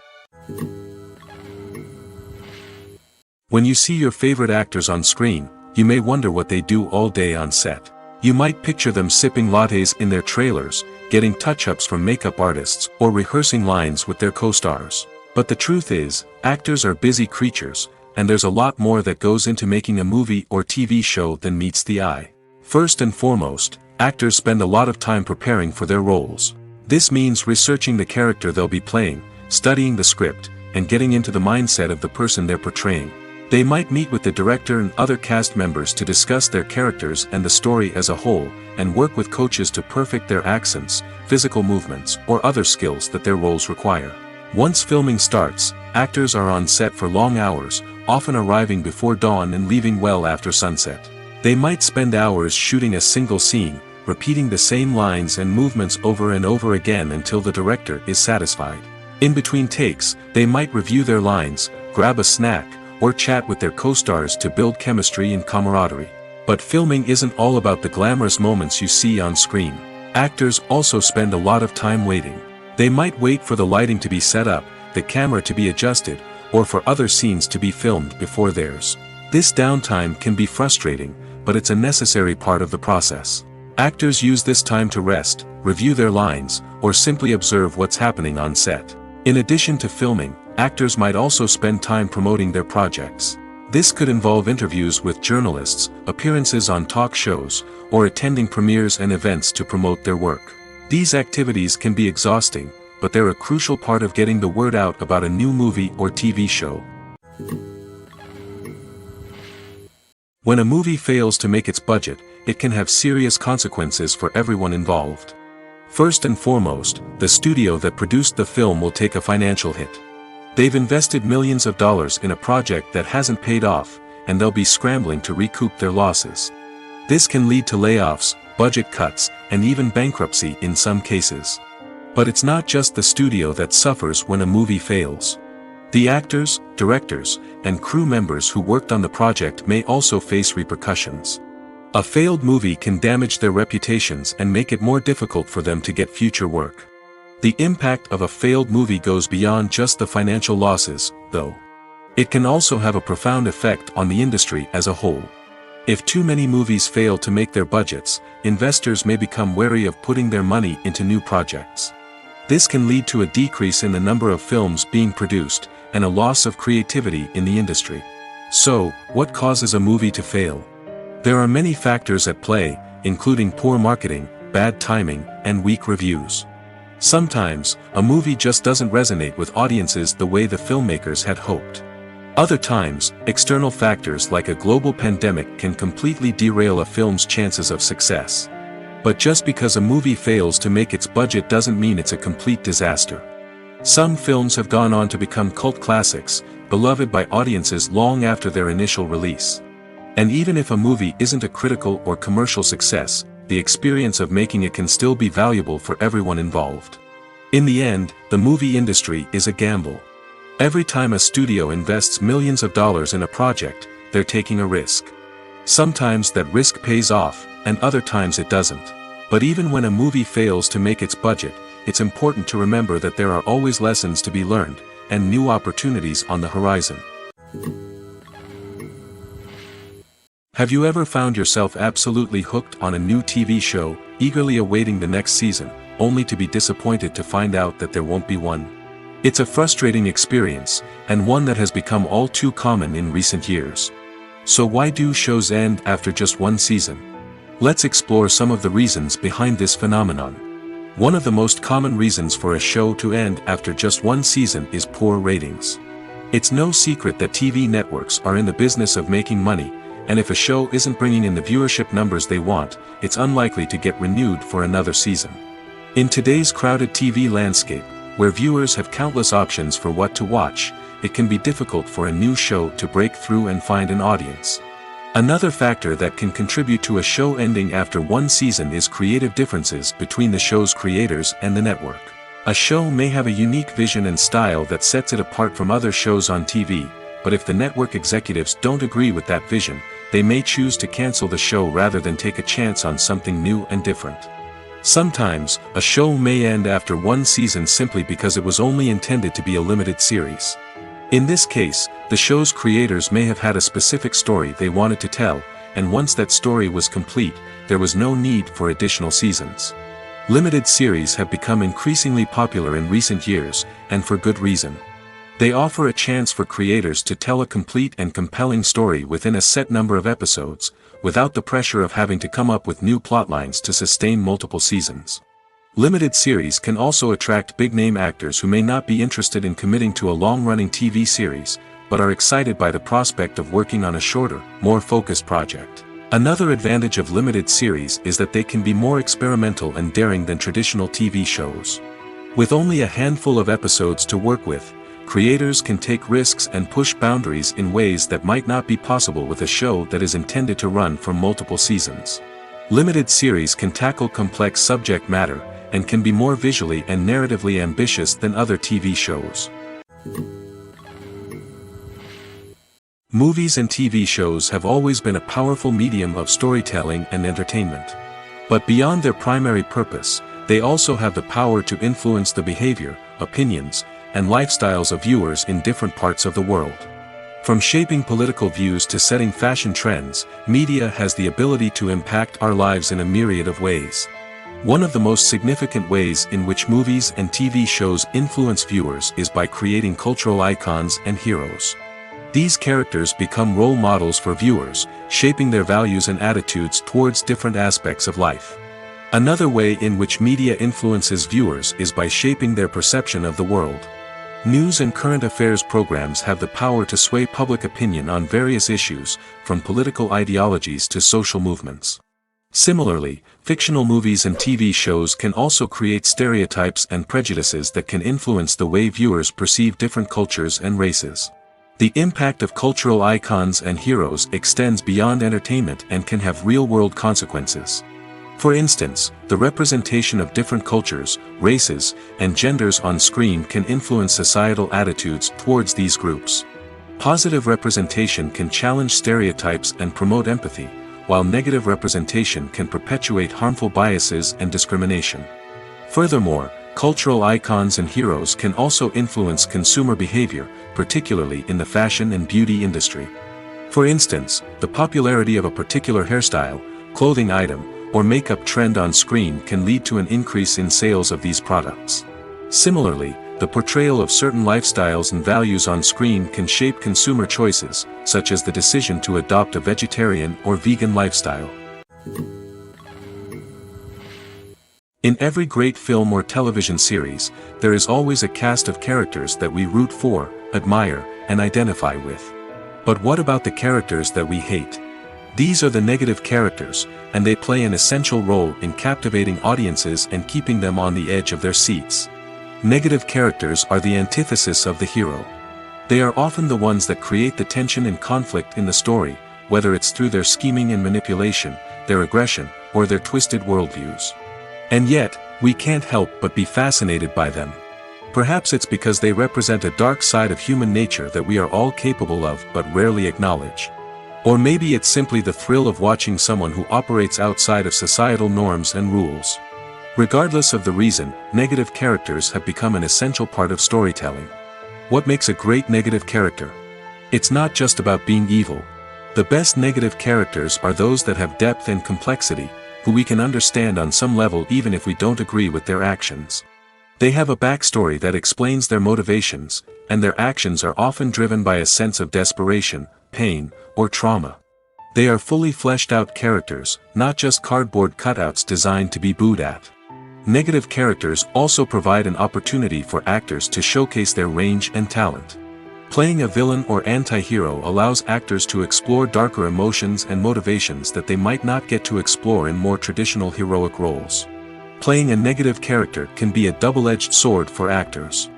Speaker 1: When you see your favorite actors on screen, you may wonder what they do all day on set. You might picture them sipping lattes in their trailers, getting touch-ups from makeup artists, or rehearsing lines with their co-stars. But the truth is, actors are busy creatures, and there's a lot more that goes into making a movie or TV show than meets the eye. First and foremost, actors spend a lot of time preparing for their roles. This means researching the character they'll be playing, studying the script, and getting into the mindset of the person they're portraying. They might meet with the director and other cast members to discuss their characters and the story as a whole, and work with coaches to perfect their accents, physical movements, or other skills that their roles require. Once filming starts, actors are on set for long hours, often arriving before dawn and leaving well after sunset. They might spend hours shooting a single scene, repeating the same lines and movements over and over again until the director is satisfied. In between takes, they might review their lines, grab a snack, or chat with their co-stars to build chemistry and camaraderie. But filming isn't all about the glamorous moments you see on screen. Actors also spend a lot of time waiting. They might wait for the lighting to be set up, the camera to be adjusted, or for other scenes to be filmed before theirs. This downtime can be frustrating, but it's a necessary part of the process. Actors use this time to rest, review their lines, or simply observe what's happening on set. In addition to filming, actors might also spend time promoting their projects. This could involve interviews with journalists, appearances on talk shows, or attending premieres and events to promote their work. These activities can be exhausting, but they're a crucial part of getting the word out about a new movie or TV show. When a movie fails to make its budget, it can have serious consequences for everyone involved. First and foremost, the studio that produced the film will take a financial hit. They've invested millions of dollars in a project that hasn't paid off, and they'll be scrambling to recoup their losses. This can lead to layoffs, budget cuts, and even bankruptcy in some cases. But it's not just the studio that suffers when a movie fails. The actors, directors, and crew members who worked on the project may also face repercussions. A failed movie can damage their reputations and make it more difficult for them to get future work. The impact of a failed movie goes beyond just the financial losses, though. It can also have a profound effect on the industry as a whole. If too many movies fail to make their budgets, investors may become wary of putting their money into new projects. This can lead to a decrease in the number of films being produced, and a loss of creativity in the industry. So, what causes a movie to fail? There are many factors at play, including poor marketing, bad timing, and weak reviews. Sometimes, a movie just doesn't resonate with audiences the way the filmmakers had hoped. Other times, external factors like a global pandemic can completely derail a film's chances of success. But just because a movie fails to make its budget doesn't mean it's a complete disaster. Some films have gone on to become cult classics, beloved by audiences long after their initial release. And even if a movie isn't a critical or commercial success, the experience of making it can still be valuable for everyone involved. In the end, the movie industry is a gamble. Every time a studio invests millions of dollars in a project, they're taking a risk. Sometimes that risk pays off, and other times it doesn't. But even when a movie fails to make its budget, it's important to remember that there are always lessons to be learned, and new opportunities on the horizon. Have you ever found yourself absolutely hooked on a new TV show, eagerly awaiting the next season, only to be disappointed to find out that there won't be one? It's a frustrating experience, and one that has become all too common in recent years. So why do shows end after just one season? Let's explore some of the reasons behind this phenomenon. One of the most common reasons for a show to end after just one season is poor ratings. It's no secret that TV networks are in the business of making money, and if a show isn't bringing in the viewership numbers they want, it's unlikely to get renewed for another season. In today's crowded TV landscape, where viewers have countless options for what to watch, it can be difficult for a new show to break through and find an audience. Another factor that can contribute to a show ending after one season is creative differences between the show's creators and the network. A show may have a unique vision and style that sets it apart from other shows on TV, but if the network executives don't agree with that vision, they may choose to cancel the show rather than take a chance on something new and different. Sometimes, a show may end after one season simply because it was only intended to be a limited series. In this case, the show's creators may have had a specific story they wanted to tell, and once that story was complete, there was no need for additional seasons. Limited series have become increasingly popular in recent years, and for good reason. They offer a chance for creators to tell a complete and compelling story within a set number of episodes, without the pressure of having to come up with new plotlines to sustain multiple seasons. Limited series can also attract big-name actors who may not be interested in committing to a long-running TV series, but are excited by the prospect of working on a shorter, more focused project. Another advantage of limited series is that they can be more experimental and daring than traditional TV shows. With only a handful of episodes to work with, creators can take risks and push boundaries in ways that might not be possible with a show that is intended to run for multiple seasons. Limited series can tackle complex subject matter, and can be more visually and narratively ambitious than other TV shows. Movies and TV shows have always been a powerful medium of storytelling and entertainment. But beyond their primary purpose, they also have the power to influence the behavior, opinions, and lifestyles of viewers in different parts of the world. From shaping political views to setting fashion trends, media has the ability to impact our lives in a myriad of ways. One of the most significant ways in which movies and TV shows influence viewers is by creating cultural icons and heroes. These characters become role models for viewers, shaping their values and attitudes towards different aspects of life. Another way in which media influences viewers is by shaping their perception of the world. News and current affairs programs have the power to sway public opinion on various issues, from political ideologies to social movements. Similarly, fictional movies and TV shows can also create stereotypes and prejudices that can influence the way viewers perceive different cultures and races. The impact of cultural icons and heroes extends beyond entertainment and can have real-world consequences. For instance, the representation of different cultures, races, and genders on screen can influence societal attitudes towards these groups. Positive representation can challenge stereotypes and promote empathy, while negative representation can perpetuate harmful biases and discrimination. Furthermore, cultural icons and heroes can also influence consumer behavior, particularly in the fashion and beauty industry. For instance, the popularity of a particular hairstyle, clothing item, or makeup trend on screen can lead to an increase in sales of these products. Similarly, the portrayal of certain lifestyles and values on screen can shape consumer choices, such as the decision to adopt a vegetarian or vegan lifestyle. In every great film or television series, there is always a cast of characters that we root for, admire, and identify with. But what about the characters that we hate? These are the negative characters, and they play an essential role in captivating audiences and keeping them on the edge of their seats. Negative characters are the antithesis of the hero. They are often the ones that create the tension and conflict in the story, whether it's through their scheming and manipulation, their aggression, or their twisted worldviews. And yet, we can't help but be fascinated by them. Perhaps it's because they represent a dark side of human nature that we are all capable of but rarely acknowledge. Or maybe it's simply the thrill of watching someone who operates outside of societal norms and rules. Regardless of the reason, negative characters have become an essential part of storytelling. What makes a great negative character? It's not just about being evil. The best negative characters are those that have depth and complexity, who we can understand on some level even if we don't agree with their actions. They have a backstory that explains their motivations, and their actions are often driven by a sense of desperation, pain, or trauma. They are fully fleshed out characters, not just cardboard cutouts designed to be booed at. Negative characters also provide an opportunity for actors to showcase their range and talent. Playing a villain or anti-hero allows actors to explore darker emotions and motivations that they might not get to explore in more traditional heroic roles. Playing a negative character can be a double-edged sword for actors.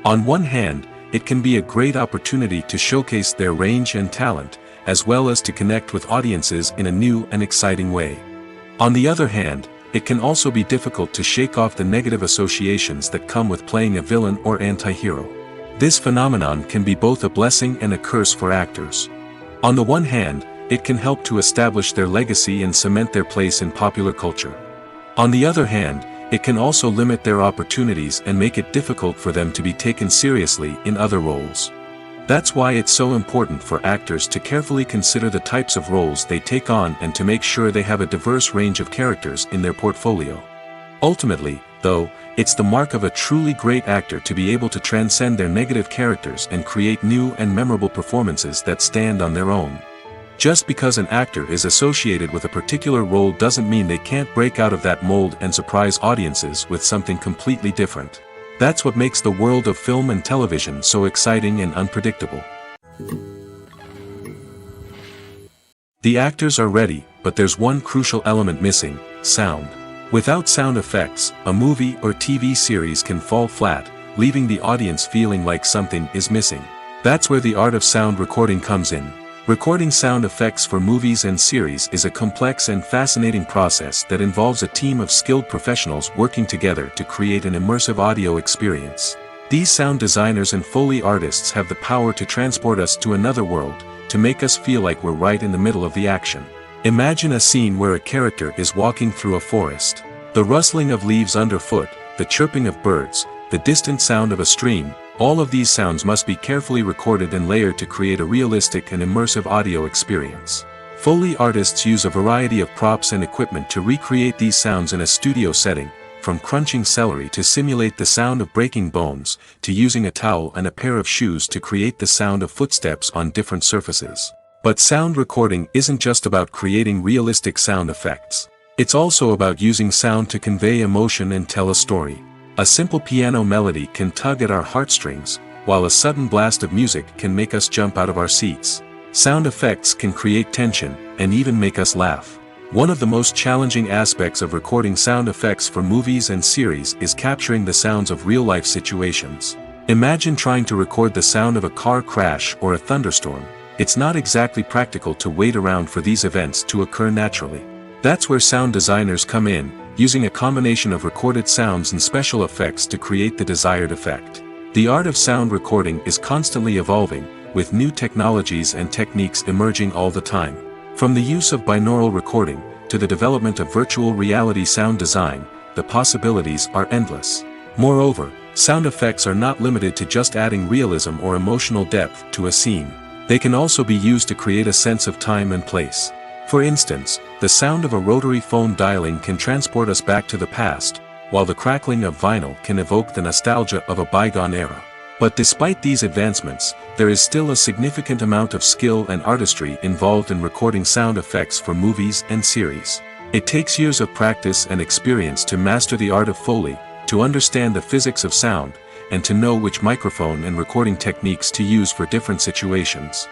Speaker 1: On one hand, it can be a great opportunity to showcase their range and talent, as well as to connect with audiences in a new and exciting way. On the other hand, it can also be difficult to shake off the negative associations that come with playing a villain or anti-hero. This phenomenon can be both a blessing and a curse for actors. On the one hand, it can help to establish their legacy and cement their place in popular culture. On the other hand, it can also limit their opportunities and make it difficult for them to be taken seriously in other roles. That's why it's so important for actors to carefully consider the types of roles they take on and to make sure they have a diverse range of characters in their portfolio. Ultimately, though, it's the mark of a truly great actor to be able to transcend their negative characters and create new and memorable performances that stand on their own. Just because an actor is associated with a particular role doesn't mean they can't break out of that mold and surprise audiences with something completely different. That's what makes the world of film and television so exciting and unpredictable. The actors are ready, but there's one crucial element missing: sound. Without sound effects, a movie or TV series can fall flat, leaving the audience feeling like something is missing. That's where the art of sound recording comes in. Recording sound effects for movies and series is a complex and fascinating process that involves a team of skilled professionals working together to create an immersive audio experience. These sound designers and Foley artists have the power to transport us to another world, to make us feel like we're right in the middle of the action. Imagine a scene where a character is walking through a forest. The rustling of leaves underfoot, the chirping of birds, the distant sound of a stream, all of these sounds must be carefully recorded and layered to create a realistic and immersive audio experience. Foley artists use a variety of props and equipment to recreate these sounds in a studio setting, from crunching celery to simulate the sound of breaking bones, to using a towel and a pair of shoes to create the sound of footsteps on different surfaces. But sound recording isn't just about creating realistic sound effects. It's also about using sound to convey emotion and tell a story. A simple piano melody can tug at our heartstrings, while a sudden blast of music can make us jump out of our seats. Sound effects can create tension, and even make us laugh. One of the most challenging aspects of recording sound effects for movies and series is capturing the sounds of real-life situations. Imagine trying to record the sound of a car crash or a thunderstorm. It's not exactly practical to wait around for these events to occur naturally. That's where sound designers come in, using a combination of recorded sounds and special effects to create the desired effect. The art of sound recording is constantly evolving, with new technologies and techniques emerging all the time. From the use of binaural recording, to the development of virtual reality sound design, the possibilities are endless. Moreover, sound effects are not limited to just adding realism or emotional depth to a scene. They can also be used to create a sense of time and place. For instance, the sound of a rotary phone dialing can transport us back to the past, while the crackling of vinyl can evoke the nostalgia of a bygone era. But despite these advancements, there is still a significant amount of skill and artistry involved in recording sound effects for movies and series. It takes years of practice and experience to master the art of Foley, to understand the physics of sound, and to know which microphone and recording techniques to use for different situations.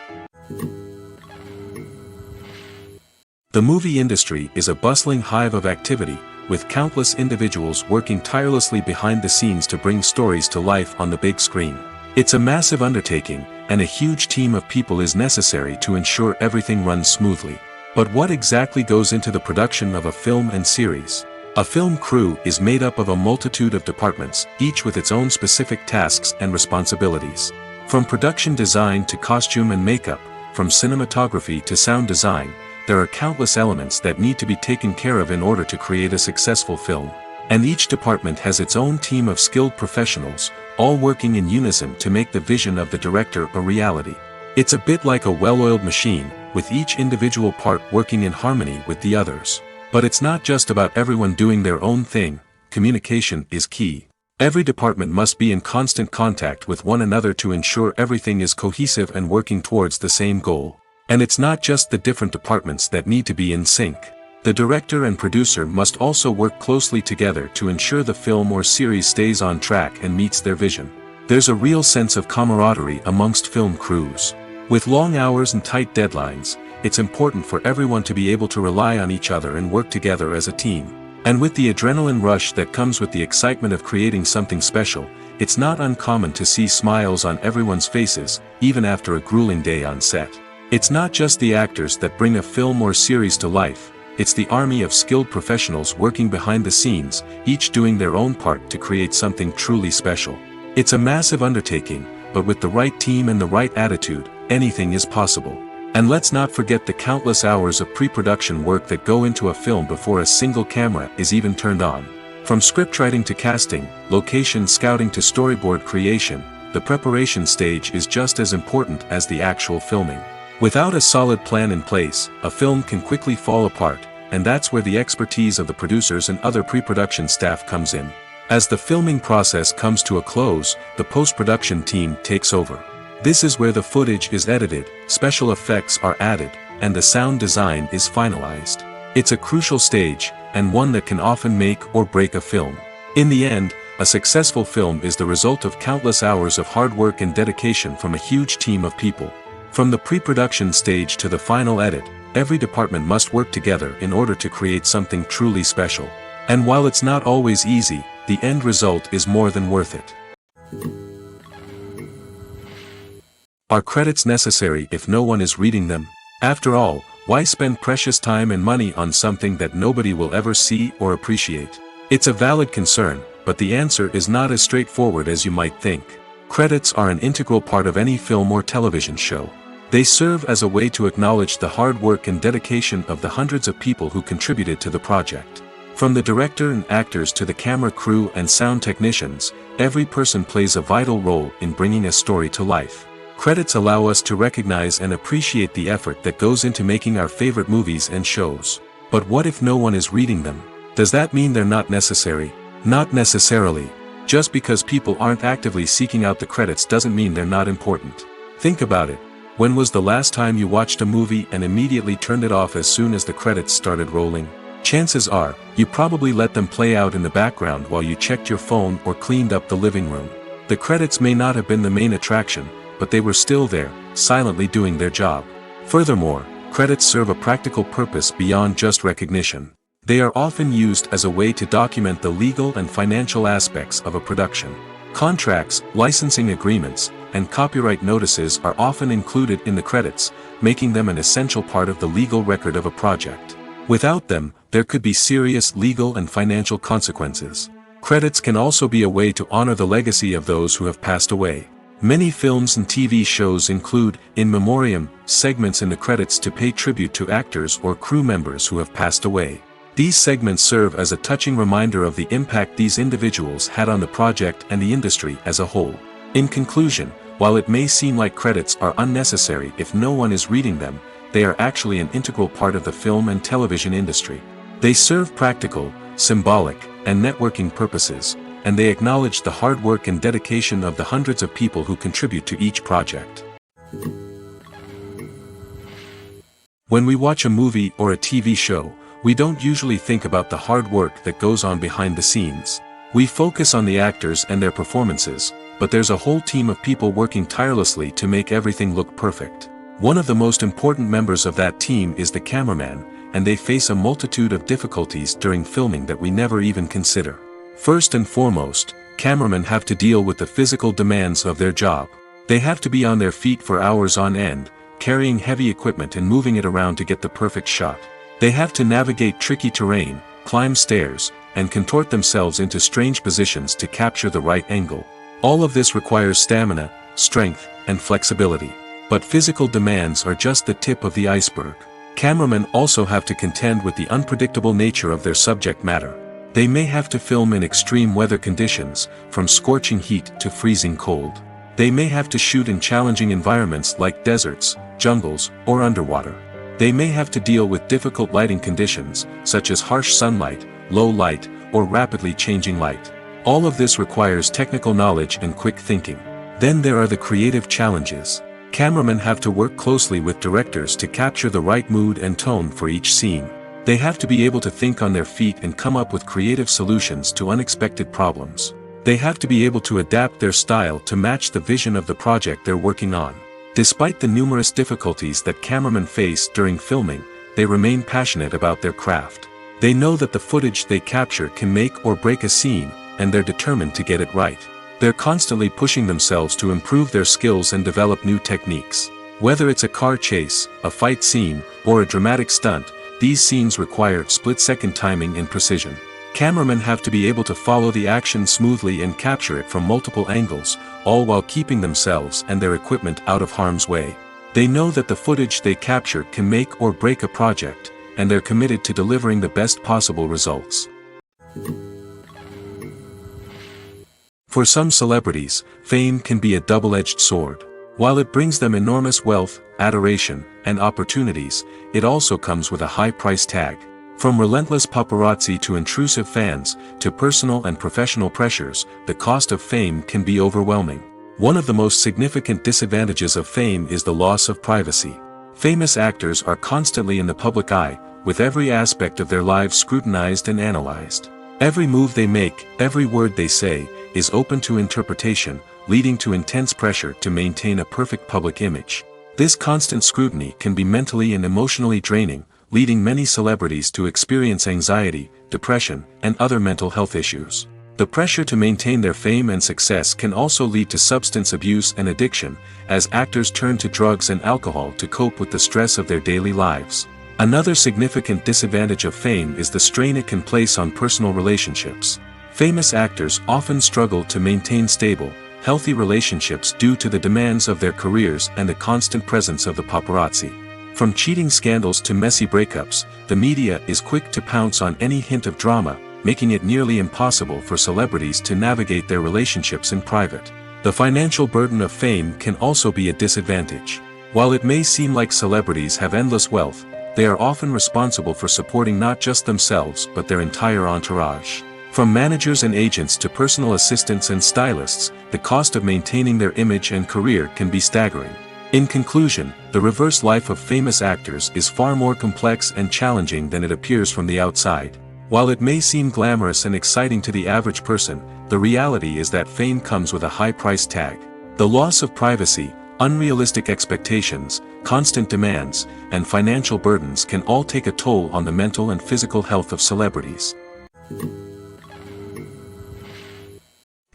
Speaker 1: The movie industry is a bustling hive of activity, with countless individuals working tirelessly behind the scenes to bring stories to life on the big screen. It's a massive undertaking, and a huge team of people is necessary to ensure everything runs smoothly. But what exactly goes into the production of a film and series? A film crew is made up of a multitude of departments, each with its own specific tasks and responsibilities. From production design to costume and makeup, from cinematography to sound design, there are countless elements that need to be taken care of in order to create a successful film. And each department has its own team of skilled professionals, all working in unison to make the vision of the director a reality. It's a bit like a well-oiled machine, with each individual part working in harmony with the others. But it's not just about everyone doing their own thing. Communication is key. Every department must be in constant contact with one another to ensure everything is cohesive and working towards the same goal. And it's not just the different departments that need to be in sync. The director and producer must also work closely together to ensure the film or series stays on track and meets their vision. There's a real sense of camaraderie amongst film crews. With long hours and tight deadlines, it's important for everyone to be able to rely on each other and work together as a team. And with the adrenaline rush that comes with the excitement of creating something special, it's not uncommon to see smiles on everyone's faces, even after a grueling day on set. It's not just the actors that bring a film or series to life, it's the army of skilled professionals working behind the scenes, each doing their own part to create something truly special. It's a massive undertaking, but with the right team and the right attitude, anything is possible. And let's not forget the countless hours of pre-production work that go into a film before a single camera is even turned on. From scriptwriting to casting, location scouting to storyboard creation, the preparation stage is just as important as the actual filming. Without a solid plan in place, a film can quickly fall apart, and that's where the expertise of the producers and other pre-production staff comes in. As the filming process comes to a close, the post-production team takes over. This is where the footage is edited, special effects are added, and the sound design is finalized. It's a crucial stage, and one that can often make or break a film. In the end, a successful film is the result of countless hours of hard work and dedication from a huge team of people. From the pre-production stage to the final edit, every department must work together in order to create something truly special. And while it's not always easy, the end result is more than worth it. Are credits necessary if no one is reading them? After all, why spend precious time and money on something that nobody will ever see or appreciate? It's a valid concern, but the answer is not as straightforward as you might think. Credits are an integral part of any film or television show. They serve as a way to acknowledge the hard work and dedication of the hundreds of people who contributed to the project. From the director and actors to the camera crew and sound technicians, every person plays a vital role in bringing a story to life. Credits allow us to recognize and appreciate the effort that goes into making our favorite movies and shows. But what if no one is reading them? Does that mean they're not necessary? Not necessarily. Just because people aren't actively seeking out the credits doesn't mean they're not important. Think about it. When was the last time you watched a movie and immediately turned it off as soon as the credits started rolling? Chances are, you probably let them play out in the background while you checked your phone or cleaned up the living room. The credits may not have been the main attraction, but they were still there, silently doing their job. Furthermore, credits serve a practical purpose beyond just recognition. They are often used as a way to document the legal and financial aspects of a production. Contracts, licensing agreements, and copyright notices are often included in the credits, making them an essential part of the legal record of a project. Without them, there could be serious legal and financial consequences. Credits can also be a way to honor the legacy of those who have passed away. Many films and TV shows include, in memoriam, segments in the credits to pay tribute to actors or crew members who have passed away. These segments serve as a touching reminder of the impact these individuals had on the project and the industry as a whole. In conclusion, while it may seem like credits are unnecessary if no one is reading them, they are actually an integral part of the film and television industry. They serve practical, symbolic, and networking purposes, and they acknowledge the hard work and dedication of the hundreds of people who contribute to each project. When we watch a movie or a TV show, we don't usually think about the hard work that goes on behind the scenes. We focus on the actors and their performances, but there's a whole team of people working tirelessly to make everything look perfect. One of the most important members of that team is the cameraman, and they face a multitude of difficulties during filming that we never even consider. First and foremost, cameramen have to deal with the physical demands of their job. They have to be on their feet for hours on end, carrying heavy equipment and moving it around to get the perfect shot. They have to navigate tricky terrain, climb stairs, and contort themselves into strange positions to capture the right angle. All of this requires stamina, strength, and flexibility. But physical demands are just the tip of the iceberg. Cameramen also have to contend with the unpredictable nature of their subject matter. They may have to film in extreme weather conditions, from scorching heat to freezing cold. They may have to shoot in challenging environments like deserts, jungles, or underwater. They may have to deal with difficult lighting conditions, such as harsh sunlight, low light, or rapidly changing light. All of this requires technical knowledge and quick thinking. Then there are the creative challenges. Cameramen have to work closely with directors to capture the right mood and tone for each scene. They have to be able to think on their feet and come up with creative solutions to unexpected problems. They have to be able to adapt their style to match the vision of the project they're working on. Despite the numerous difficulties that cameramen face during filming, they remain passionate about their craft. They know that the footage they capture can make or break a scene, and they're determined to get it right. They're constantly pushing themselves to improve their skills and develop new techniques. Whether it's a car chase, a fight scene, or a dramatic stunt, these scenes require split-second timing and precision. Cameramen have to be able to follow the action smoothly and capture it from multiple angles, all while keeping themselves and their equipment out of harm's way. They know that the footage they capture can make or break a project, and they're committed to delivering the best possible results. For some celebrities, fame can be a double-edged sword. While it brings them enormous wealth, adoration, and opportunities, it also comes with a high price tag. From relentless paparazzi to intrusive fans, to personal and professional pressures, the cost of fame can be overwhelming. One of the most significant disadvantages of fame is the loss of privacy. Famous actors are constantly in the public eye, with every aspect of their lives scrutinized and analyzed. Every move they make, every word they say, is open to interpretation, leading to intense pressure to maintain a perfect public image. This constant scrutiny can be mentally and emotionally draining, leading many celebrities to experience anxiety, depression, and other mental health issues. The pressure to maintain their fame and success can also lead to substance abuse and addiction, as actors turn to drugs and alcohol to cope with the stress of their daily lives. Another significant disadvantage of fame is the strain it can place on personal relationships. Famous actors often struggle to maintain stable, healthy relationships due to the demands of their careers and the constant presence of the paparazzi. From cheating scandals to messy breakups, the media is quick to pounce on any hint of drama, making it nearly impossible for celebrities to navigate their relationships in private. The financial burden of fame can also be a disadvantage. While it may seem like celebrities have endless wealth, they are often responsible for supporting not just themselves but their entire entourage. From managers and agents to personal assistants and stylists, the cost of maintaining their image and career can be staggering. In conclusion, the reverse life of famous actors is far more complex and challenging than it appears from the outside. While it may seem glamorous and exciting to the average person, the reality is that fame comes with a high price tag. The loss of privacy, unrealistic expectations, constant demands, and financial burdens can all take a toll on the mental and physical health of celebrities.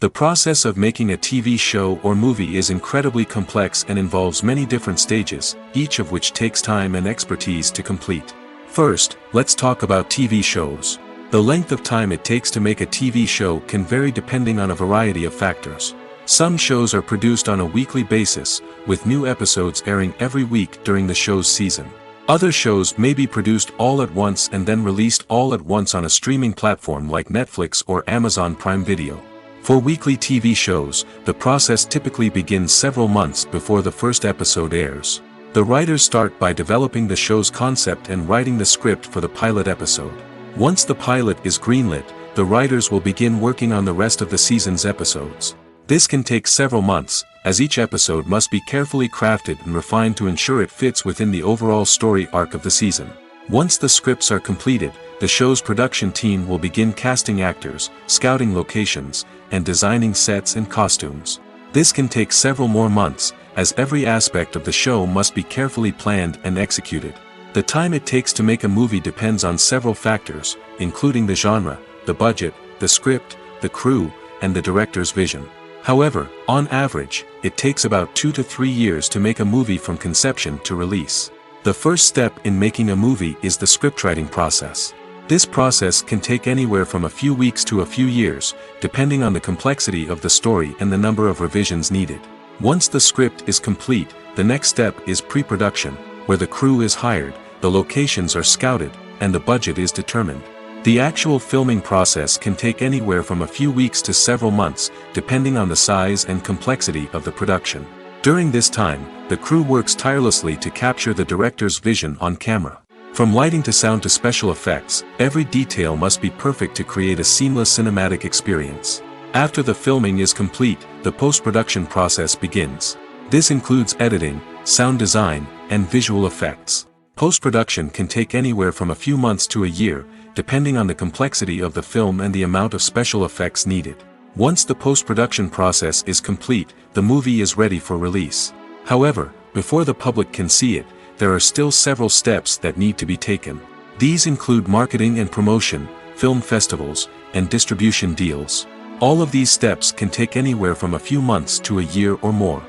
Speaker 1: The process of making a TV show or movie is incredibly complex and involves many different stages, each of which takes time and expertise to complete. First, let's talk about TV shows. The length of time it takes to make a TV show can vary depending on a variety of factors. Some shows are produced on a weekly basis, with new episodes airing every week during the show's season. Other shows may be produced all at once and then released all at once on a streaming platform like Netflix or Amazon Prime Video. For weekly TV shows, the process typically begins several months before the first episode airs. The writers start by developing the show's concept and writing the script for the pilot episode. Once the pilot is greenlit, the writers will begin working on the rest of the season's episodes. This can take several months, as each episode must be carefully crafted and refined to ensure it fits within the overall story arc of the season. Once the scripts are completed, the show's production team will begin casting actors, scouting locations, and designing sets and costumes. This can take several more months, as every aspect of the show must be carefully planned and executed. The time it takes to make a movie depends on several factors, including the genre, the budget, the script, the crew, and the director's vision. However, on average, it takes about 2 to 3 years to make a movie from conception to release. The first step in making a movie is the scriptwriting process. This process can take anywhere from a few weeks to a few years, depending on the complexity of the story and the number of revisions needed. Once the script is complete, the next step is pre-production, where the crew is hired, the locations are scouted, and the budget is determined. The actual filming process can take anywhere from a few weeks to several months, depending on the size and complexity of the production. During this time, the crew works tirelessly to capture the director's vision on camera. From lighting to sound to special effects, every detail must be perfect to create a seamless cinematic experience. After the filming is complete, the post-production process begins. This includes editing, sound design, and visual effects. Post-production can take anywhere from a few months to a year, depending on the complexity of the film and the amount of special effects needed. Once the post-production process is complete, the movie is ready for release. However, before the public can see it, there are still several steps that need to be taken. These include marketing and promotion, film festivals, and distribution deals. All of these steps can take anywhere from a few months to a year or more.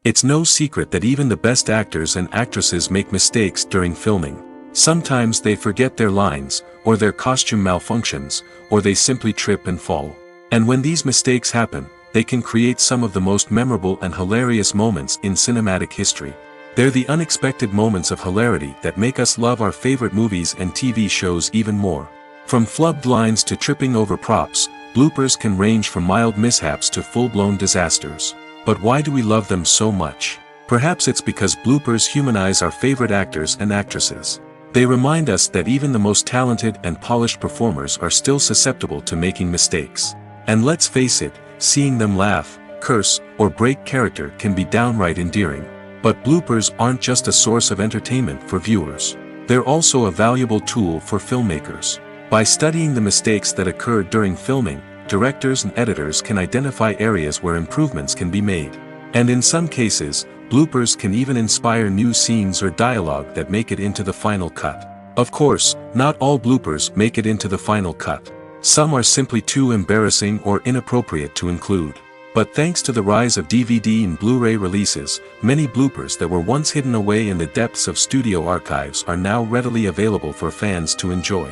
Speaker 1: It's no secret that even the best actors and actresses make mistakes during filming. Sometimes they forget their lines, or their costume malfunctions, or they simply trip and fall. And when these mistakes happen, they can create some of the most memorable and hilarious moments in cinematic history. They're the unexpected moments of hilarity that make us love our favorite movies and TV shows even more. From flubbed lines to tripping over props, bloopers can range from mild mishaps to full-blown disasters. But why do we love them so much? Perhaps it's because bloopers humanize our favorite actors and actresses. They remind us that even the most talented and polished performers are still susceptible to making mistakes. And let's face it, seeing them laugh, curse, or break character can be downright endearing. But bloopers aren't just a source of entertainment for viewers. They're also a valuable tool for filmmakers. By studying the mistakes that occur during filming, directors and editors can identify areas where improvements can be made. And in some cases, bloopers can even inspire new scenes or dialogue that make it into the final cut. Of course, Not all bloopers make it into the final cut. Some are simply too embarrassing or inappropriate to include. But thanks to the rise of DVD and Blu-ray releases, many bloopers that were once hidden away in the depths of studio archives are now readily available for fans to enjoy.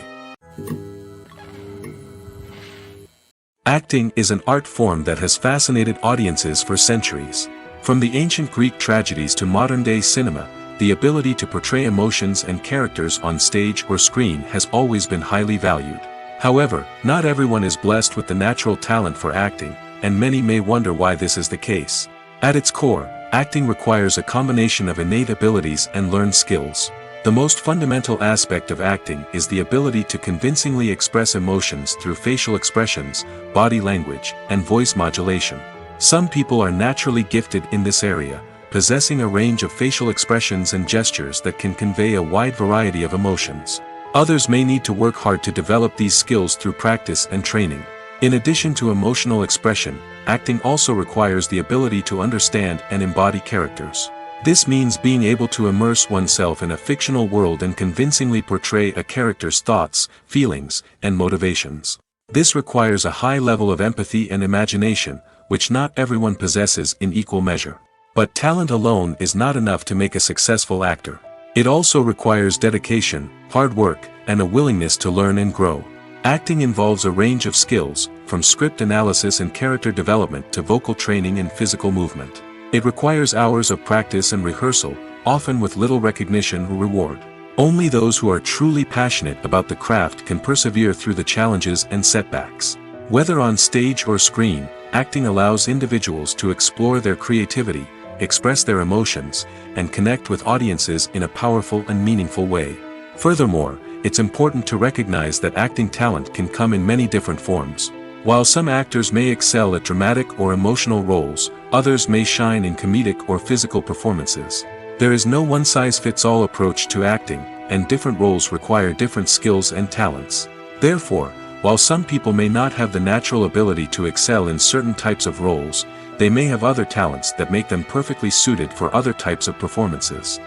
Speaker 1: Acting is an art form that has fascinated audiences for centuries. From the ancient Greek tragedies to modern-day cinema, the ability to portray emotions and characters on stage or screen has always been highly valued. However, not everyone is blessed with the natural talent for acting, and many may wonder why this is the case. At its core, acting requires a combination of innate abilities and learned skills. The most fundamental aspect of acting is the ability to convincingly express emotions through facial expressions, body language, and voice modulation. Some people are naturally gifted in this area, possessing a range of facial expressions and gestures that can convey a wide variety of emotions. Others may need to work hard to develop these skills through practice and training. In addition to emotional expression, acting also requires the ability to understand and embody characters. This means being able to immerse oneself in a fictional world and convincingly portray a character's thoughts, feelings, and motivations. This requires a high level of empathy and imagination, which not everyone possesses in equal measure. But talent alone is not enough to make a successful actor. It also requires dedication, hard work, and a willingness to learn and grow. Acting involves a range of skills, from script analysis and character development to vocal training and physical movement. It requires hours of practice and rehearsal, often with little recognition or reward. Only those who are truly passionate about the craft can persevere through the challenges and setbacks. Whether on stage or screen, acting allows individuals to explore their creativity, express their emotions, and connect with audiences in a powerful and meaningful way. Furthermore, it's important to recognize that acting talent can come in many different forms. While some actors may excel at dramatic or emotional roles, others may shine in comedic or physical performances. There is no one-size-fits-all approach to acting, and different roles require different skills and talents. Therefore, while some people may not have the natural ability to excel in certain types of roles, they may have other talents that make them perfectly suited for other types of performances.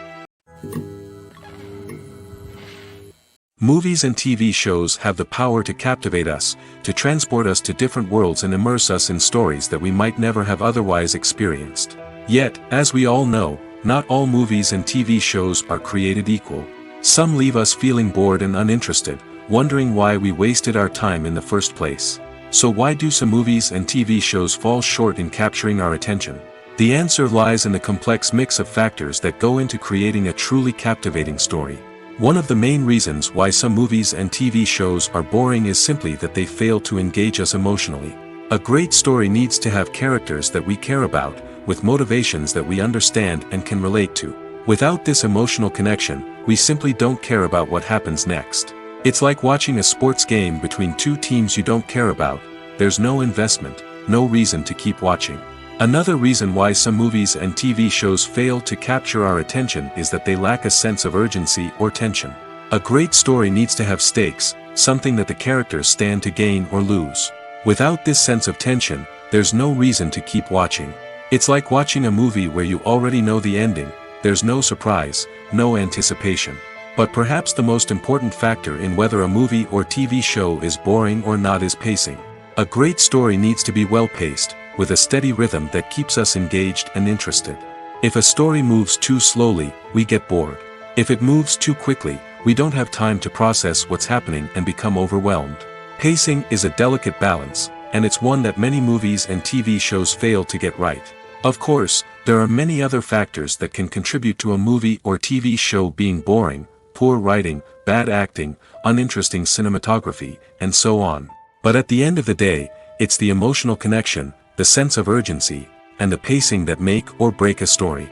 Speaker 1: Movies and TV shows have the power to captivate us, to transport us to different worlds and immerse us in stories that we might never have otherwise experienced. Yet, as we all know, not all movies and TV shows are created equal. Some leave us feeling bored and uninterested, wondering why we wasted our time in the first place. So why do some movies and TV shows fall short in capturing our attention? The answer lies in the complex mix of factors that go into creating a truly captivating story. One of the main reasons why some movies and TV shows are boring is simply that they fail to engage us emotionally. A great story needs to have characters that we care about, with motivations that we understand and can relate to. Without this emotional connection, we simply don't care about what happens next. It's like watching a sports game between two teams you don't care about. There's no investment, no reason to keep watching. Another reason why some movies and TV shows fail to capture our attention is that they lack a sense of urgency or tension. A great story needs to have stakes, something that the characters stand to gain or lose. Without this sense of tension, there's no reason to keep watching. It's like watching a movie where you already know the ending. There's no surprise, no anticipation. But perhaps the most important factor in whether a movie or TV show is boring or not is pacing. A great story needs to be well-paced, with a steady rhythm that keeps us engaged and interested. If a story moves too slowly, we get bored. If it moves too quickly, we don't have time to process what's happening and become overwhelmed. Pacing is a delicate balance, and it's one that many movies and TV shows fail to get right. Of course, there are many other factors that can contribute to a movie or TV show being boring: poor writing, bad acting, uninteresting cinematography, and so on. But at the end of the day, it's the emotional connection, the sense of urgency, and the pacing that make or break a story.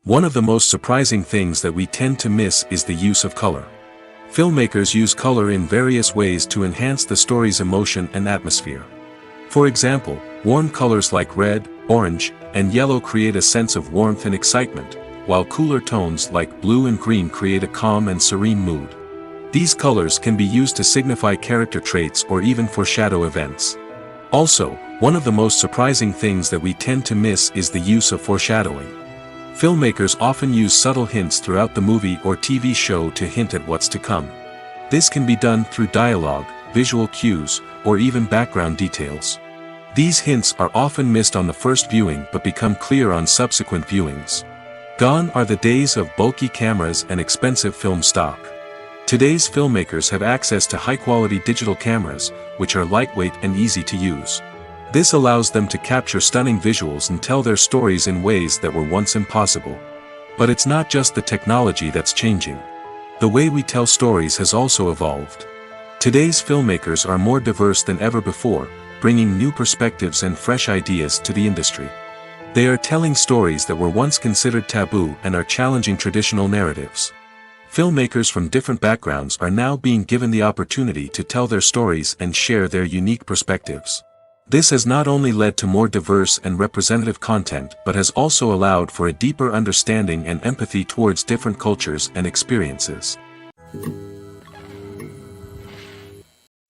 Speaker 1: One of the most surprising things that we tend to miss is the use of color. Filmmakers use color in various ways to enhance the story's emotion and atmosphere. For example, warm colors like red, orange, and yellow create a sense of warmth and excitement, while cooler tones like blue and green create a calm and serene mood. These colors can be used to signify character traits or even foreshadow events. Also, one of the most surprising things that we tend to miss is the use of foreshadowing. Filmmakers often use subtle hints throughout the movie or TV show to hint at what's to come. This can be done through dialogue, visual cues, or even background details. These hints are often missed on the first viewing but become clear on subsequent viewings. Gone are the days of bulky cameras and expensive film stock. Today's filmmakers have access to high-quality digital cameras, which are lightweight and easy to use. This allows them to capture stunning visuals and tell their stories in ways that were once impossible. But it's not just the technology that's changing. The way we tell stories has also evolved. Today's filmmakers are more diverse than ever before, bringing new perspectives and fresh ideas to the industry. They are telling stories that were once considered taboo and are challenging traditional narratives. Filmmakers from different backgrounds are now being given the opportunity to tell their stories and share their unique perspectives. This has not only led to more diverse and representative content but has also allowed for a deeper understanding and empathy towards different cultures and experiences.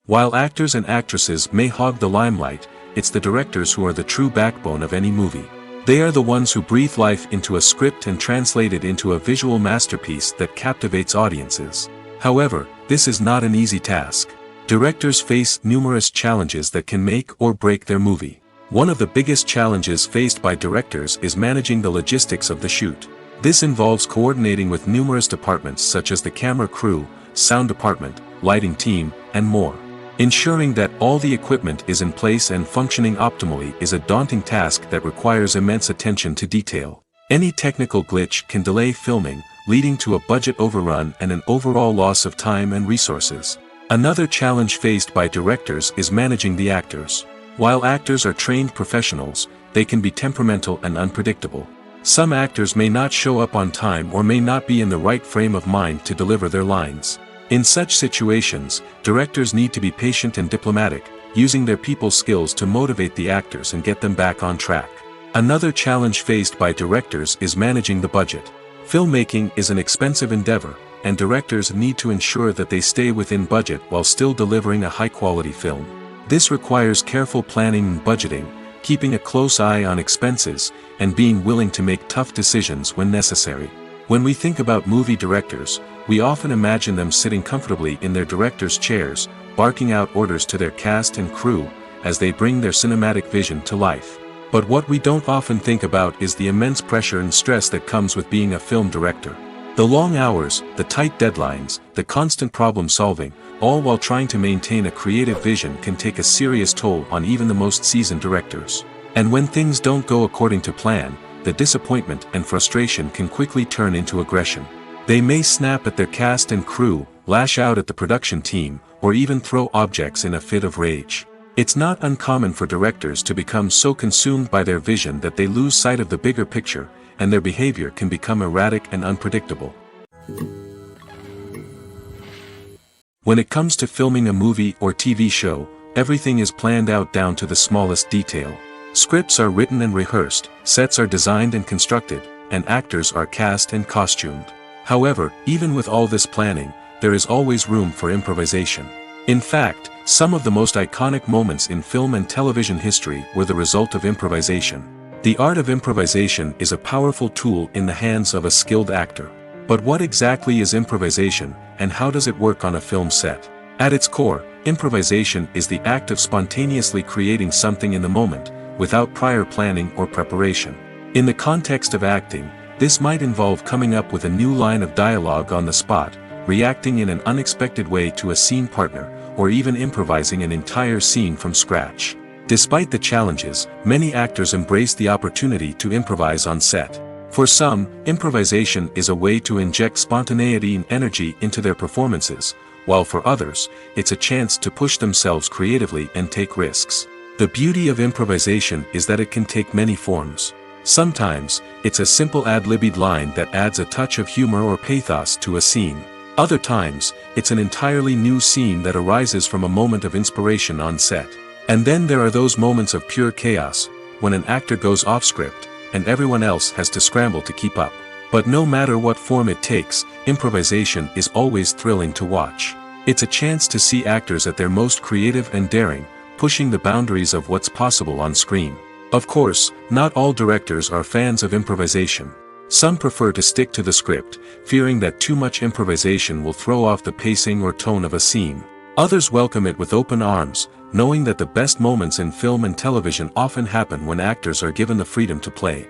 Speaker 1: While actors and actresses may hog the limelight, it's the directors who are the true backbone of any movie. They are the ones who breathe life into a script and translate it into a visual masterpiece that captivates audiences. However, this is not an easy task. Directors face numerous challenges that can make or break their movie. One of the biggest challenges faced by directors is managing the logistics of the shoot. This involves coordinating with numerous departments such as the camera crew, sound department, lighting team, and more. Ensuring that all the equipment is in place and functioning optimally is a daunting task that requires immense attention to detail. Any technical glitch can delay filming, leading to a budget overrun and an overall loss of time and resources. Another challenge faced by directors is managing the actors. While actors are trained professionals, they can be temperamental and unpredictable. Some actors may not show up on time or may not be in the right frame of mind to deliver their lines. In such situations, directors need to be patient and diplomatic, using their people skills to motivate the actors and get them back on track. Another challenge faced by directors is managing the budget. Filmmaking is an expensive endeavor, and directors need to ensure that they stay within budget while still delivering a high-quality film. This requires careful planning and budgeting, keeping a close eye on expenses, and being willing to make tough decisions when necessary. When we think about movie directors, we often imagine them sitting comfortably in their director's chairs, barking out orders to their cast and crew, as they bring their cinematic vision to life. But what we don't often think about is the immense pressure and stress that comes with being a film director. The long hours, the tight deadlines, the constant problem solving, all while trying to maintain a creative vision can take a serious toll on even the most seasoned directors. And when things don't go according to plan, the disappointment and frustration can quickly turn into aggression. They may snap at their cast and crew, lash out at the production team, or even throw objects in a fit of rage. It's not uncommon for directors to become so consumed by their vision that they lose sight of the bigger picture, and their behavior can become erratic and unpredictable. When it comes to filming a movie or TV show, everything is planned out down to the smallest detail. Scripts are written and rehearsed, sets are designed and constructed, and actors are cast and costumed. However, even with all this planning, there is always room for improvisation. In fact, some of the most iconic moments in film and television history were the result of improvisation. The art of improvisation is a powerful tool in the hands of a skilled actor. But what exactly is improvisation, and how does it work on a film set? At its core, improvisation is the act of spontaneously creating something in the moment, without prior planning or preparation. In the context of acting, this might involve coming up with a new line of dialogue on the spot, reacting in an unexpected way to a scene partner, or even improvising an entire scene from scratch. Despite the challenges, many actors embrace the opportunity to improvise on set. For some, improvisation is a way to inject spontaneity and energy into their performances, while for others, it's a chance to push themselves creatively and take risks. The beauty of improvisation is that it can take many forms. Sometimes, it's a simple ad-libbed line that adds a touch of humor or pathos to a scene. Other times, it's an entirely new scene that arises from a moment of inspiration on set. And then there are those moments of pure chaos, when an actor goes off script, and everyone else has to scramble to keep up. But no matter what form it takes, improvisation is always thrilling to watch. It's a chance to see actors at their most creative and daring, pushing the boundaries of what's possible on screen. Of course, not all directors are fans of improvisation. Some prefer to stick to the script, fearing that too much improvisation will throw off the pacing or tone of a scene. Others welcome it with open arms, knowing that the best moments in film and television often happen when actors are given the freedom to play.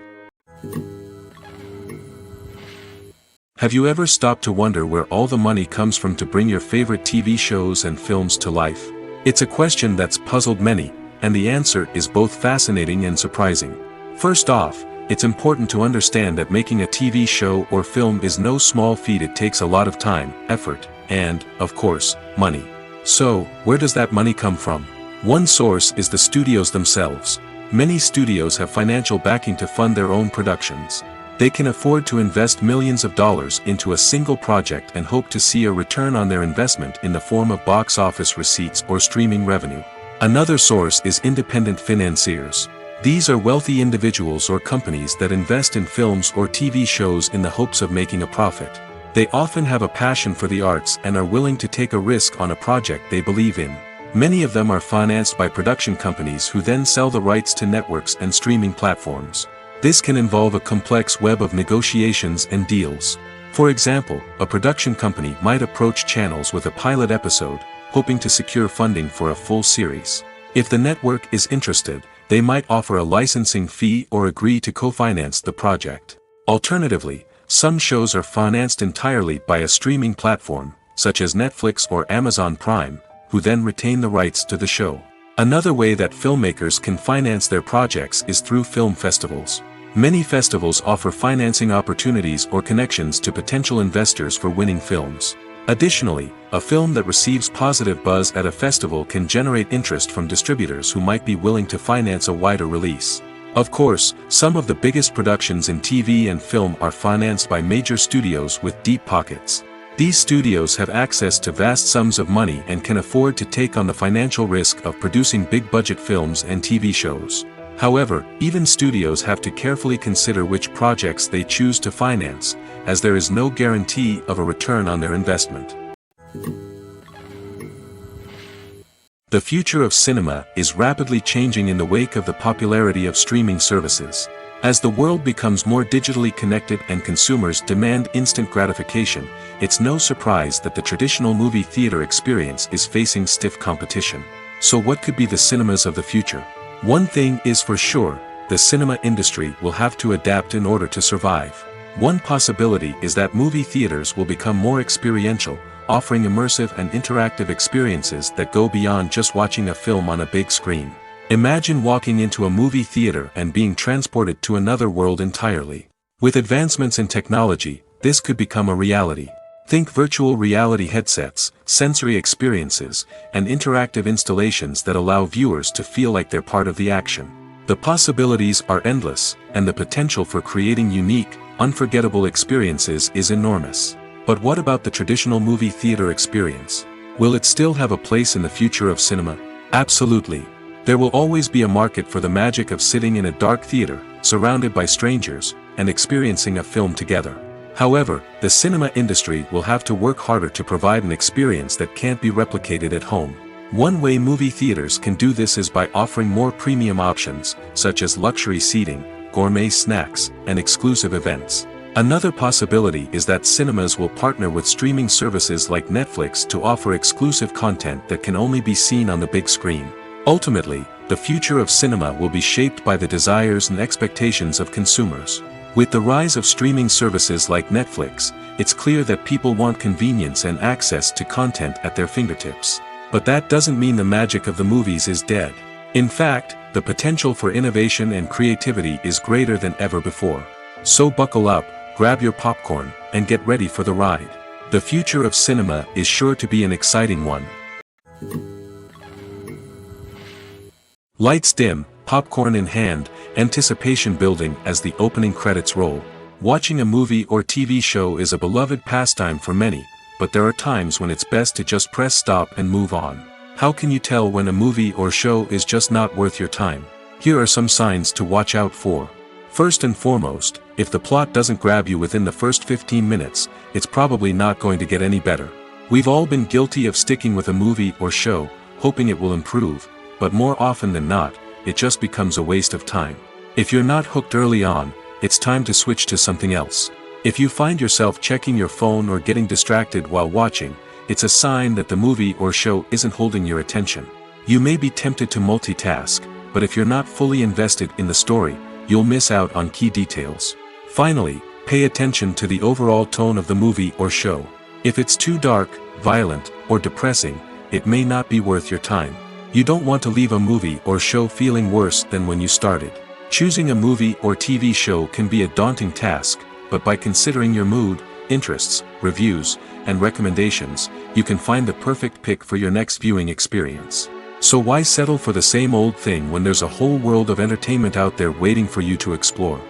Speaker 1: Have you ever stopped to wonder where all the money comes from to bring your favorite TV shows and films to life? It's a question that's puzzled many, and the answer is both fascinating and surprising. First off, it's important to understand that making a TV show or film is no small feat. It takes a lot of time, effort, and, of course, money. So, where does that money come from? One source is the studios themselves. Many studios have financial backing to fund their own productions. They can afford to invest millions of dollars into a single project and hope to see a return on their investment in the form of box office receipts or streaming revenue. Another source is independent financiers. These are wealthy individuals or companies that invest in films or TV shows in the hopes of making a profit. They often have a passion for the arts and are willing to take a risk on a project they believe in. Many of them are financed by production companies who then sell the rights to networks and streaming platforms. This can involve a complex web of negotiations and deals. For example, a production company might approach channels with a pilot episode, hoping to secure funding for a full series. If the network is interested, they might offer a licensing fee or agree to co-finance the project. Alternatively, some shows are financed entirely by a streaming platform, such as Netflix or Amazon Prime, who then retain the rights to the show. Another way that filmmakers can finance their projects is through film festivals. Many festivals offer financing opportunities or connections to potential investors for winning films. Additionally, a film that receives positive buzz at a festival can generate interest from distributors who might be willing to finance a wider release. Of course, some of the biggest productions in TV and film are financed by major studios with deep pockets. These studios have access to vast sums of money and can afford to take on the financial risk of producing big-budget films and TV shows. However, even studios have to carefully consider which projects they choose to finance, as there is no guarantee of a return on their investment. The future of cinema is rapidly changing in the wake of the popularity of streaming services. As the world becomes more digitally connected and consumers demand instant gratification, it's no surprise that the traditional movie theater experience is facing stiff competition. So what could be the cinemas of the future? One thing is for sure, the cinema industry will have to adapt in order to survive. One possibility is that movie theaters will become more experiential, offering immersive and interactive experiences that go beyond just watching a film on a big screen. Imagine walking into a movie theater and being transported to another world entirely. With advancements in technology, this could become a reality. Think virtual reality headsets, sensory experiences, and interactive installations that allow viewers to feel like they're part of the action. The possibilities are endless, and the potential for creating unique, unforgettable experiences is enormous. But what about the traditional movie theater experience? Will it still have a place in the future of cinema? Absolutely. There will always be a market for the magic of sitting in a dark theater, surrounded by strangers, and experiencing a film together. However, the cinema industry will have to work harder to provide an experience that can't be replicated at home. One way movie theaters can do this is by offering more premium options, such as luxury seating, gourmet snacks, and exclusive events. Another possibility is that cinemas will partner with streaming services like Netflix to offer exclusive content that can only be seen on the big screen. Ultimately, the future of cinema will be shaped by the desires and expectations of consumers. With the rise of streaming services like Netflix, it's clear that people want convenience and access to content at their fingertips. But that doesn't mean the magic of the movies is dead. In fact, the potential for innovation and creativity is greater than ever before. So buckle up, grab your popcorn, and get ready for the ride. The future of cinema is sure to be an exciting one. Lights dim, popcorn in hand, anticipation building as the opening credits roll. Watching a movie or TV show is a beloved pastime for many, but there are times when it's best to just press stop and move on. How can you tell when a movie or show is just not worth your time? Here are some signs to watch out for. First and foremost, if the plot doesn't grab you within the first 15 minutes, it's probably not going to get any better. We've all been guilty of sticking with a movie or show, hoping it will improve, but more often than not, it just becomes a waste of time. If you're not hooked early on, it's time to switch to something else. If you find yourself checking your phone or getting distracted while watching, it's a sign that the movie or show isn't holding your attention. You may be tempted to multitask, but if you're not fully invested in the story, you'll miss out on key details. Finally, pay attention to the overall tone of the movie or show. If it's too dark, violent, or depressing, it may not be worth your time. You don't want to leave a movie or show feeling worse than when you started. Choosing a movie or TV show can be a daunting task, but by considering your mood, interests, reviews, and recommendations, you can find the perfect pick for your next viewing experience. So why settle for the same old thing when there's a whole world of entertainment out there waiting for you to explore?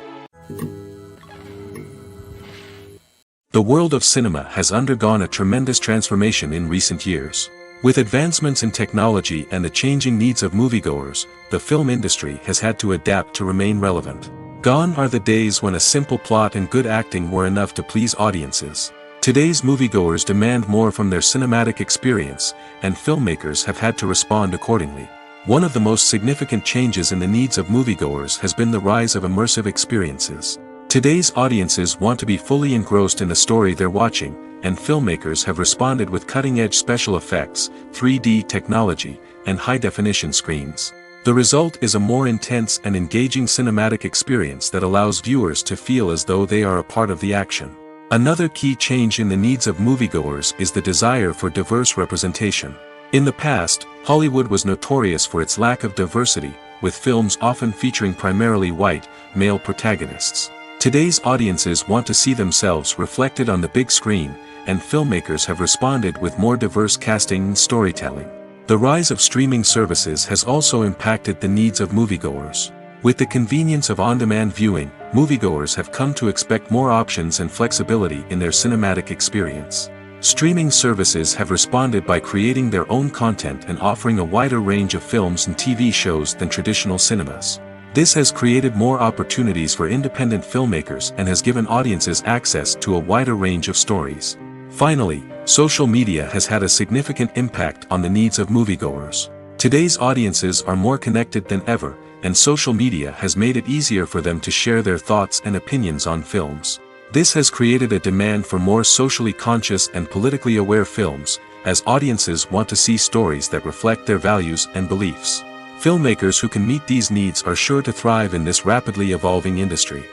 Speaker 1: The world of cinema has undergone a tremendous transformation in recent years. With advancements in technology and the changing needs of moviegoers, the film industry has had to adapt to remain relevant. Gone are the days when a simple plot and good acting were enough to please audiences. Today's moviegoers demand more from their cinematic experience, and filmmakers have had to respond accordingly. One of the most significant changes in the needs of moviegoers has been the rise of immersive experiences. Today's audiences want to be fully engrossed in the story they're watching, and filmmakers have responded with cutting-edge special effects, 3D technology, and high-definition screens. The result is a more intense and engaging cinematic experience that allows viewers to feel as though they are a part of the action. Another key change in the needs of moviegoers is the desire for diverse representation. In the past, Hollywood was notorious for its lack of diversity, with films often featuring primarily white, male protagonists. Today's audiences want to see themselves reflected on the big screen, and filmmakers have responded with more diverse casting and storytelling. The rise of streaming services has also impacted the needs of moviegoers. With the convenience of on-demand viewing, moviegoers have come to expect more options and flexibility in their cinematic experience. Streaming services have responded by creating their own content and offering a wider range of films and TV shows than traditional cinemas. This has created more opportunities for independent filmmakers and has given audiences access to a wider range of stories. Finally, social media has had a significant impact on the needs of moviegoers. Today's audiences are more connected than ever, and social media has made it easier for them to share their thoughts and opinions on films. This has created a demand for more socially conscious and politically aware films, as audiences want to see stories that reflect their values and beliefs. Filmmakers who can meet these needs are sure to thrive in this rapidly evolving industry.